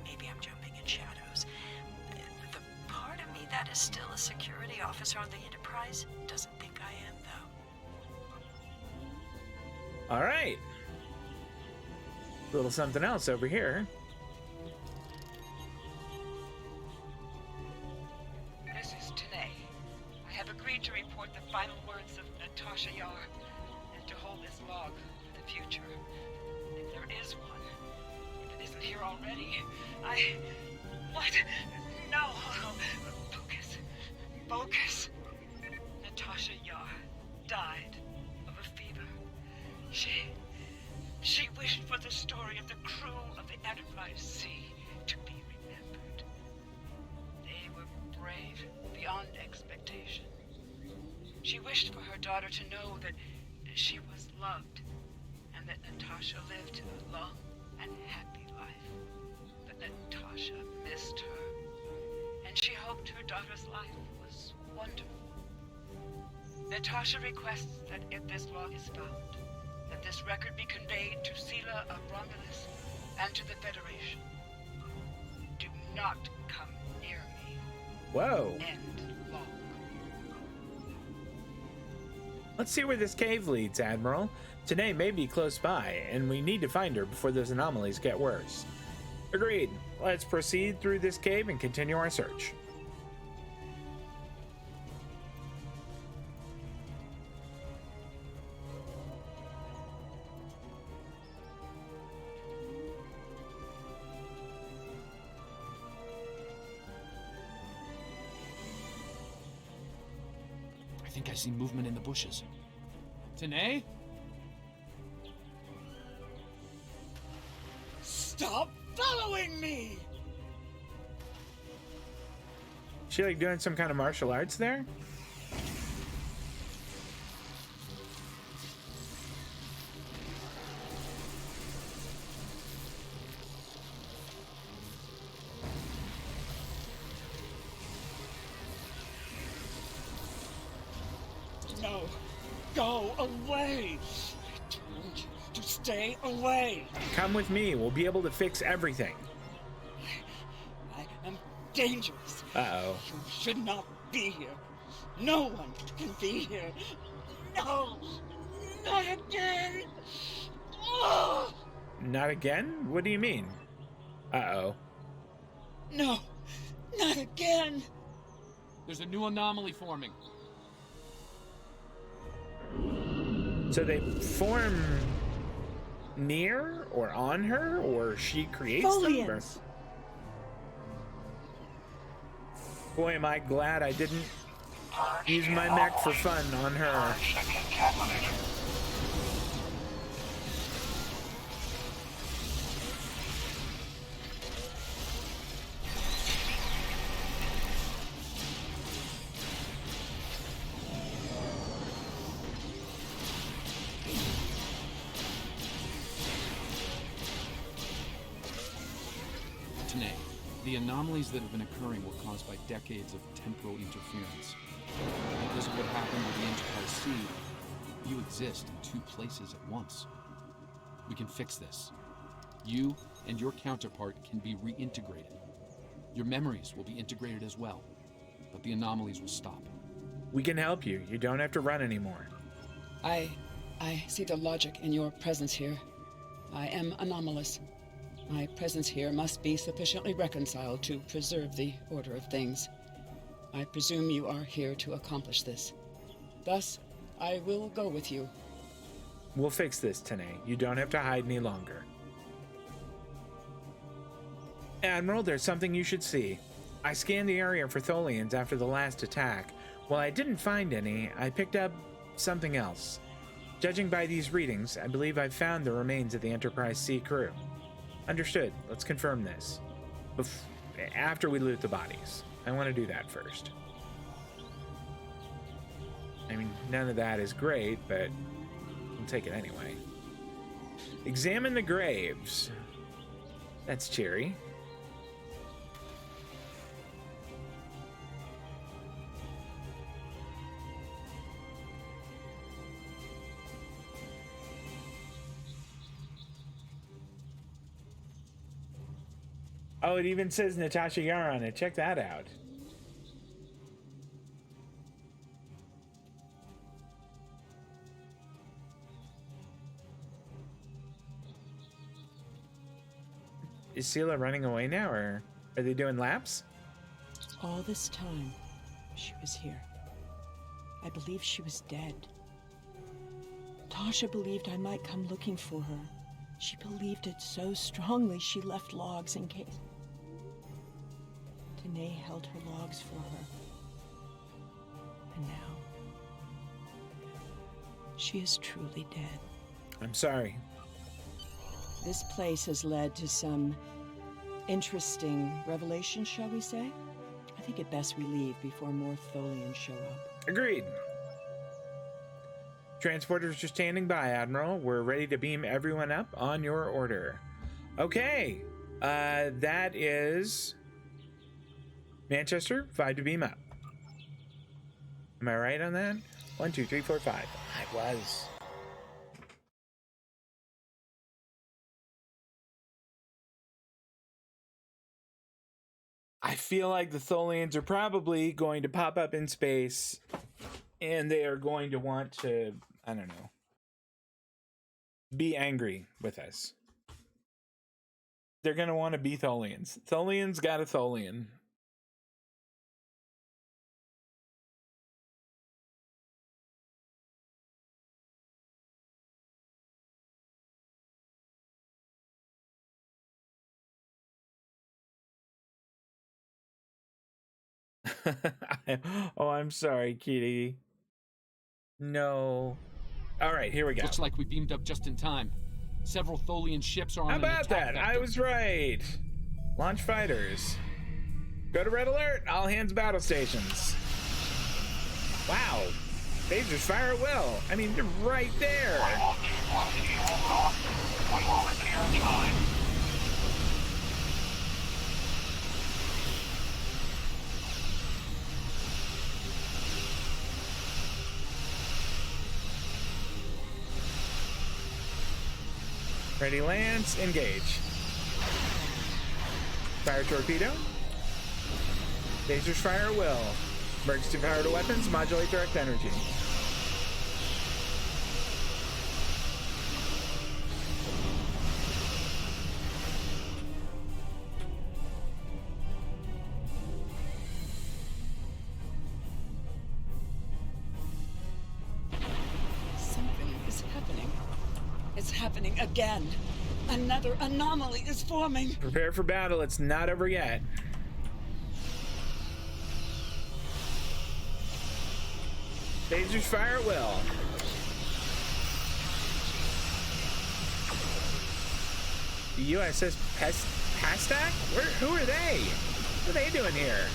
[SPEAKER 3] Maybe I'm jumping in shadows. The part of me that is still a security officer on the Enterprise doesn't think I am, though.
[SPEAKER 1] All right. A little something else over here.
[SPEAKER 6] This is Tanae. I have agreed to report the final words of Natasha Yar and to hold this log for the future. If there is one, if it isn't here already, What? No! Focus. Natasha Yar died of a fever. She wished for the story of the crew of the Enterprise C to be remembered. They were brave beyond expectation. She wished for her daughter to know that she was loved and that Natasha lived a long and happy life. But Natasha missed her, and she hoped her daughter's life was wonderful. Natasha requests that if this log is found, that this record be conveyed to Sela of Romulus and to the Federation. Do not come near me.
[SPEAKER 1] Whoa.
[SPEAKER 6] End log.
[SPEAKER 1] Let's see where this cave leads, Admiral. Today may be close by, and we need to find her before those anomalies get worse. Agreed. Let's proceed through this cave and continue our search.
[SPEAKER 2] I think I see movement in the bushes. Tanae?
[SPEAKER 6] Stop following me!
[SPEAKER 1] She like doing some kind of martial arts there?
[SPEAKER 6] Go away! I told you to stay away!
[SPEAKER 1] Come with me. We'll be able to fix everything.
[SPEAKER 6] I am dangerous.
[SPEAKER 1] Uh-oh.
[SPEAKER 6] You should not be here. No one can be here. No! Not again! Oh!
[SPEAKER 1] Not again? What do you mean? Uh-oh.
[SPEAKER 6] No! Not again!
[SPEAKER 2] There's a new anomaly forming.
[SPEAKER 1] So they form near or on her, or she creates them? Or...
[SPEAKER 3] Tholians!
[SPEAKER 1] Boy, am I glad I didn't use my mech for fun on her.
[SPEAKER 2] Tanae, the anomalies that have been occurring were caused by decades of temporal interference. Because of what happened with the Enterprise C, you exist in two places at once. We can fix this. You and your counterpart can be reintegrated. Your memories will be integrated as well, but the anomalies will stop.
[SPEAKER 1] We can help you. You don't have to run anymore.
[SPEAKER 6] I see the logic in your presence here. I am anomalous. My presence here must be sufficiently reconciled to preserve the order of things. I presume you are here to accomplish this. Thus, I will go with you.
[SPEAKER 1] We'll fix this, Tanae. You don't have to hide any longer. Admiral, there's something you should see. I scanned the area for Tholians after the last attack. While I didn't find any, I picked up something else. Judging by these readings, I believe I've found the remains of the Enterprise C crew. Understood. Let's confirm this. After we loot the bodies. I want to do that first. I mean, none of that is great, but we'll take it anyway. Examine the graves. That's cheery. Oh, it even says Natasha Yar on it. Check that out. Is Sela running away now, or are they doing laps?
[SPEAKER 3] All this time, she was here. I believed she was dead. Tasha believed I might come looking for her. She believed it so strongly she left logs in case. Tanae held her logs for her. And now, she is truly dead.
[SPEAKER 1] I'm sorry.
[SPEAKER 3] This place has led to some interesting revelations, shall we say? I think it best we leave before more Tholians show up.
[SPEAKER 1] Agreed. Transporters are standing by, Admiral. We're ready to beam everyone up on your order. Okay. That is Manchester, 5 to beam up. Am I right on that? 1, 2, 3, 4, 5. I was. I feel like the Tholians are probably going to pop up in space, and they are going to want to, I don't know, be angry with us. They're going to want to be Tholians. Tholians got a Tholian. Oh, I'm sorry, Kitty. No. All right, here we go.
[SPEAKER 2] Looks like we beamed up just in time. Several Tholian ships are on
[SPEAKER 1] How
[SPEAKER 2] an
[SPEAKER 1] about
[SPEAKER 2] attack
[SPEAKER 1] that?
[SPEAKER 2] vector.
[SPEAKER 1] I was right. Launch fighters. Go to red alert. All hands battle stations. Wow. They just fire well. I mean, they're right there.
[SPEAKER 4] We will repair time.
[SPEAKER 1] Ready, Lance, engage. Fire torpedo. Lasers fire at will. Emergency power to weapons, modulate direct energy.
[SPEAKER 6] Something is happening. It's happening again. Another anomaly is forming.
[SPEAKER 1] Prepare for battle, it's not over yet. Lasers fire at will. The USS Pastak? Who are they? What are they doing here?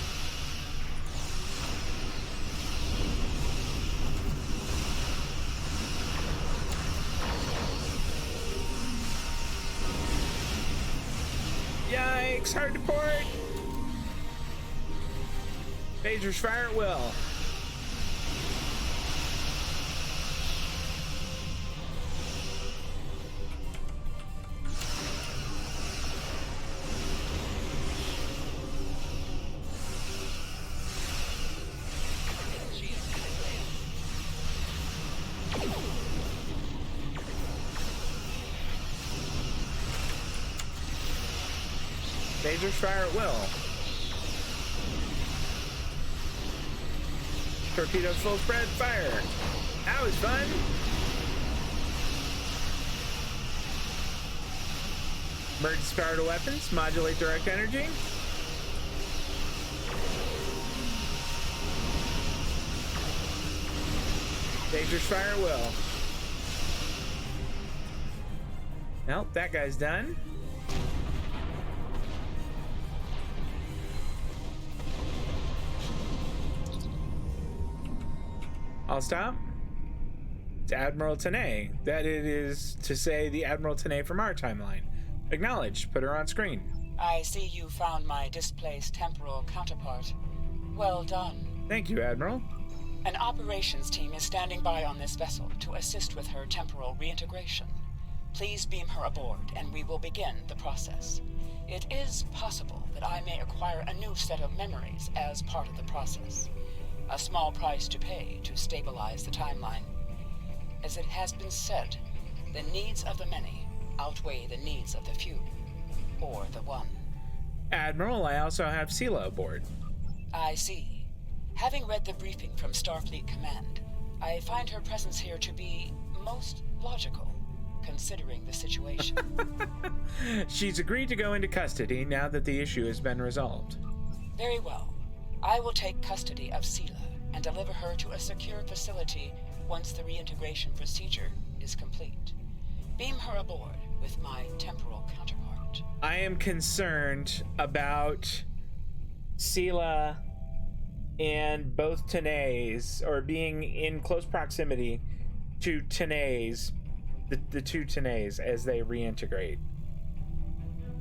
[SPEAKER 1] Yikes, hard to port. Lasers fire at will. Lasers fire at will. Torpedo full spread fire. That was fun. Emergency power to weapons, modulate direct energy. Lasers fire at will. Nope, that guy's done. I'll stop. It's Admiral Tanay. That it is to say the Admiral Tanay from our timeline. Acknowledged. Put her on screen.
[SPEAKER 6] I see you found my displaced temporal counterpart. Well done.
[SPEAKER 1] Thank you, Admiral.
[SPEAKER 6] An operations team is standing by on this vessel to assist with her temporal reintegration. Please beam her aboard, and we will begin the process. It is possible that I may acquire a new set of memories as part of the process. A small price to pay to stabilize the timeline. As it has been said, the needs of the many outweigh the needs of the few, or the one.
[SPEAKER 1] Admiral, I also have Sela aboard.
[SPEAKER 6] I see. Having read the briefing from Starfleet Command, I find her presence here to be most logical, considering the situation.
[SPEAKER 1] She's agreed to go into custody now that the issue has been resolved.
[SPEAKER 6] Very well. I will take custody of Sela and deliver her to a secure facility once the reintegration procedure is complete. Beam her aboard with my temporal counterpart.
[SPEAKER 1] I am concerned about Sela and both Tanays, or being in close proximity to Tanays, the two Tanays, as they reintegrate.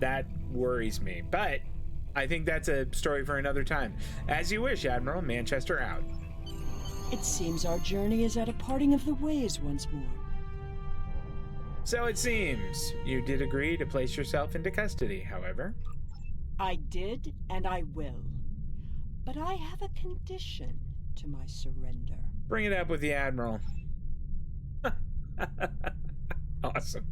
[SPEAKER 1] That worries me, but I think that's a story for another time. As you wish, Admiral. Manchester out.
[SPEAKER 3] It seems our journey is at a parting of the ways once more.
[SPEAKER 1] So it seems. You did agree to place yourself into custody, however.
[SPEAKER 3] I did, and I will. But I have a condition to my surrender.
[SPEAKER 1] Bring it up with the Admiral. Awesome.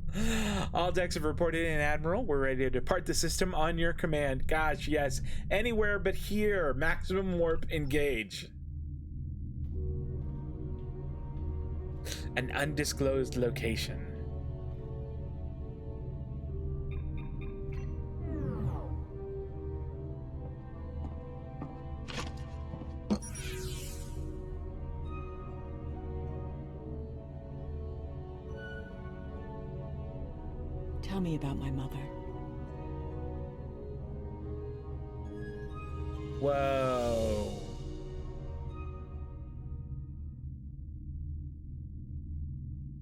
[SPEAKER 1] All decks have reported in, Admiral. We're ready to depart the system on your command. Gosh, yes. Anywhere but here. Maximum warp engage. An undisclosed location.
[SPEAKER 3] Tell me about my mother.
[SPEAKER 1] Whoa.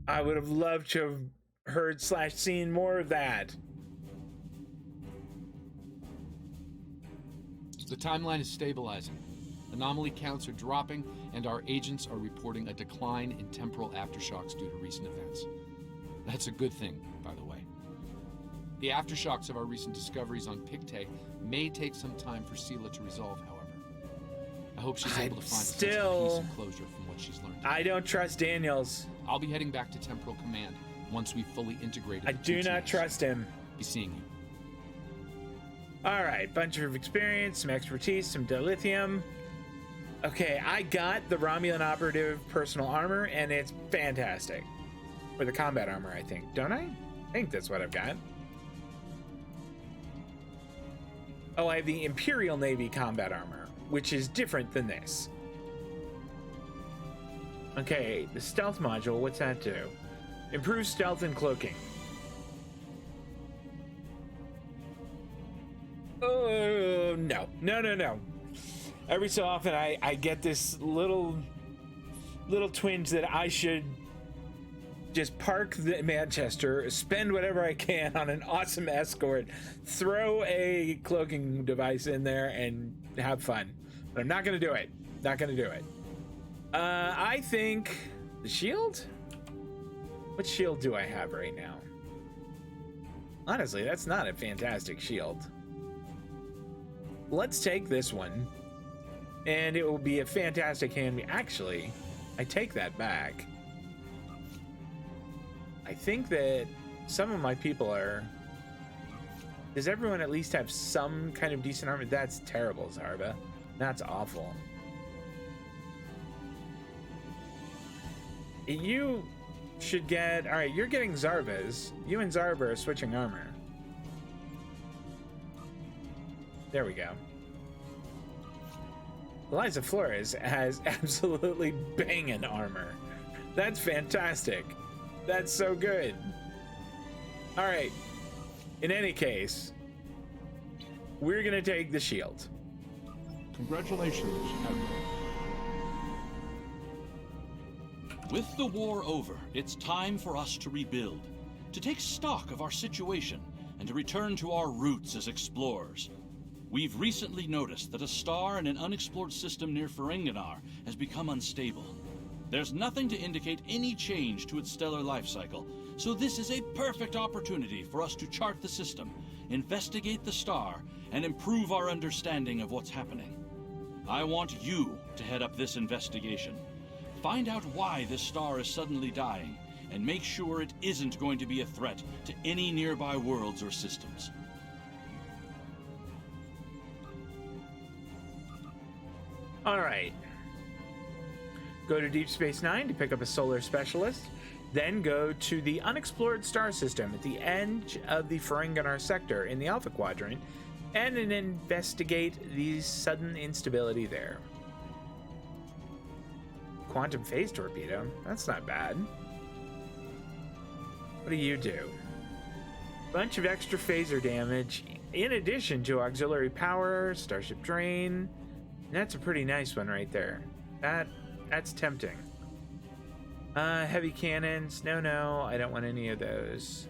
[SPEAKER 1] I would have loved to have heard / seen more of that.
[SPEAKER 2] The timeline is stabilizing. Anomaly counts are dropping, and our agents are reporting a decline in temporal aftershocks due to recent events. That's a good thing, by the way. The aftershocks of our recent discoveries on Pictet may take some time for Sela to resolve, however. I hope she's able to find some peace and closure from what she's learned.
[SPEAKER 1] I don't trust Daniels.
[SPEAKER 2] I'll be heading back to Temporal Command once we've fully integrated.
[SPEAKER 1] I
[SPEAKER 2] the
[SPEAKER 1] do
[SPEAKER 2] two
[SPEAKER 1] not
[SPEAKER 2] teams.
[SPEAKER 1] trust him.
[SPEAKER 2] Be seeing you.
[SPEAKER 1] All right, bunch of experience, some expertise, some dilithium. Okay, I got the Romulan operative personal armor, and it's fantastic. Or the combat armor, I think. Don't I? I think that's what I've got. Oh, I have the Imperial Navy combat armor, which is different than this. Okay, the stealth module, what's that do? Improves stealth and cloaking. Oh, no. No. Every so often I get this little twinge that I should just park the Manchester, spend whatever I can on an awesome escort, throw a cloaking device in there, and have fun. But I'm not gonna do it. Not gonna do it. I think the shield? What shield do I have right now? Honestly, that's not a fantastic shield. Let's take this one, and it will be a fantastic hand. Actually, I take that back. I think that some of my people are... Does everyone at least have some kind of decent armor? That's terrible, Zarva. That's awful. You should get... All right, you're getting Zarva's. You and Zarva are switching armor. There we go. Eliza Flores has absolutely banging armor. That's fantastic. That's so good. All right. In any case, we're going to take the shield.
[SPEAKER 7] Congratulations, Admiral.
[SPEAKER 5] With the war over, it's time for us to rebuild, to take stock of our situation, and to return to our roots as explorers. We've recently noticed that a star in an unexplored system near Ferenginar has become unstable. There's nothing to indicate any change to its stellar life cycle, so this is a perfect opportunity for us to chart the system, investigate the star, and improve our understanding of what's happening. I want you to head up this investigation. Find out why this star is suddenly dying, and make sure it isn't going to be a threat to any nearby worlds or systems.
[SPEAKER 1] All right. Go to Deep Space Nine to pick up a solar specialist. Then go to the unexplored star system at the edge of the Ferenginar sector in the Alpha Quadrant and investigate the sudden instability there. Quantum phase torpedo? That's not bad. What do you do? Bunch of extra phaser damage in addition to auxiliary power, starship drain. And that's a pretty nice one right there. That's tempting. Heavy cannons. No, I don't want any of those.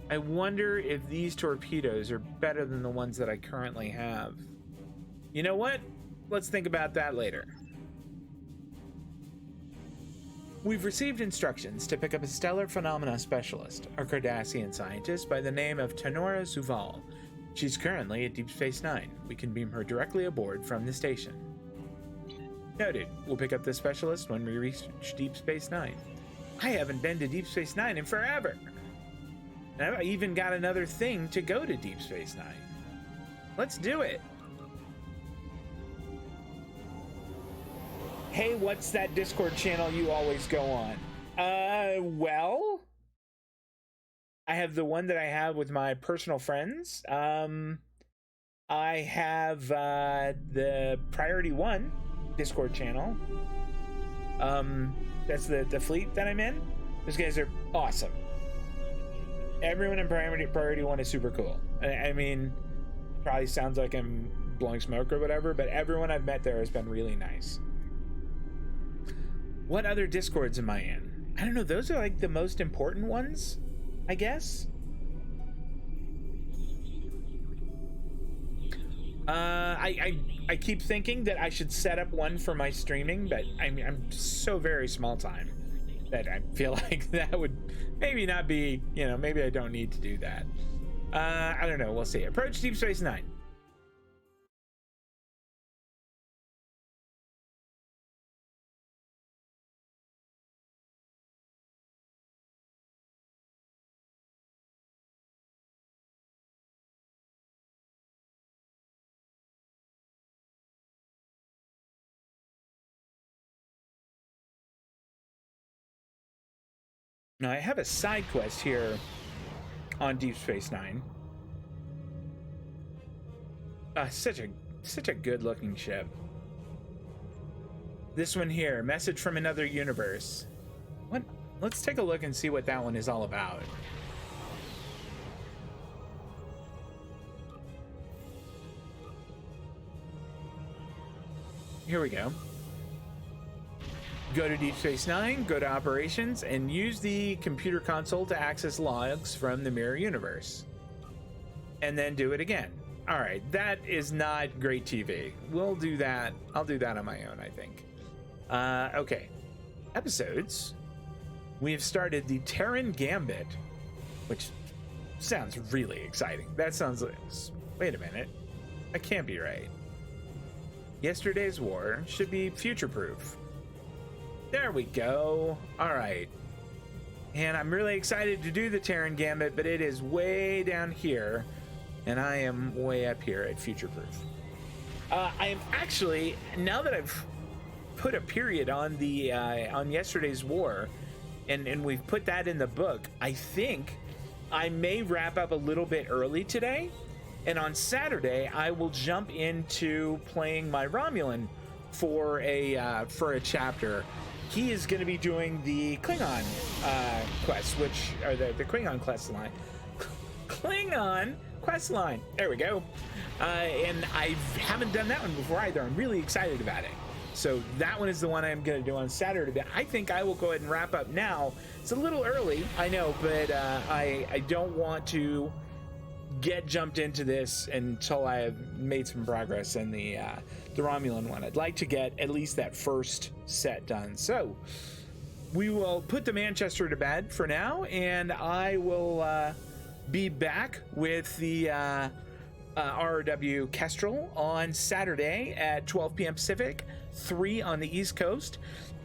[SPEAKER 1] I wonder if these torpedoes are better than the ones that I currently have. You know what? Let's think about that later. We've received instructions to pick up a stellar phenomena specialist, a Cardassian scientist by the name of Tenora Zuval. She's currently at Deep Space Nine. We can beam her directly aboard from the station. Noted. We'll pick up the specialist when we reach Deep Space Nine. I haven't been to Deep Space Nine in forever. And I've even got another thing to go to Deep Space Nine. Let's do it. Hey, what's that Discord channel you always go on? Well, I have the one that I have with my personal friends. I have the Priority One Discord channel. That's the fleet that I'm in. Those guys are awesome. Everyone in Priority One is super cool. I mean, probably sounds like I'm blowing smoke or whatever, but everyone I've met there has been really nice. What other Discords am I in? I don't know. Those are like the most important ones, I guess. I keep thinking that I should set up one for my streaming, but I mean, I'm so very small time that I feel like that would maybe not be, maybe I don't need to do that. I don't know. We'll see. Approach Deep Space Nine. Now I have a side quest here on Deep Space Nine. Such a good looking ship. This one here, message from another universe. What? Let's take a look and see what that one is all about. Here we go. Go to Deep Space Nine, go to Operations, and use the computer console to access logs from the mirror universe. And then do it again. All right, that is not great TV. We'll do that. I'll do that on my own, I think. Okay. Episodes. We have started the Terran Gambit, which sounds really exciting. That sounds like... Wait a minute. That can't be right. Yesterday's War should be future-proof. There we go. All right. And I'm really excited to do the Terran Gambit, but it is way down here, and I am way up here at Future Proof. I am actually, now that I've put a period on the on Yesterday's War, and we've put that in the book, I think I may wrap up a little bit early today, and on Saturday I will jump into playing my Romulan for a chapter. He is going to be doing the Klingon quest, which are the Klingon quest line. Klingon quest line. There we go. And I haven't done that one before either. I'm really excited about it. So that one is the one I'm going to do on Saturday. But I think I will go ahead and wrap up now. It's a little early, I know, but I don't want to get jumped into this until I have made some progress in the Romulan one. I'd like to get at least that first set done. So we will put the Manchester to bed for now, and I will be back with the ROW Kestrel on Saturday at 12 p.m. Pacific, 3 on the East Coast.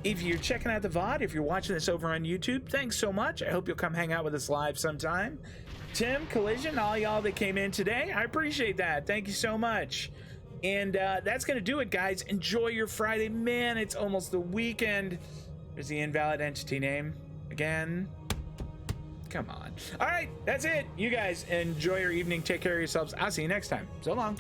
[SPEAKER 1] If you're checking out the VOD, if you're watching this over on YouTube, thanks so much. I hope you'll come hang out with us live sometime. Tim, Collision, all y'all that came in today, I appreciate that. Thank you so much. And that's going to do it, guys. Enjoy your Friday. Man, it's almost the weekend. There's the invalid entity name again. Come on. All right, that's it. You guys enjoy your evening. Take care of yourselves. I'll see you next time. So long.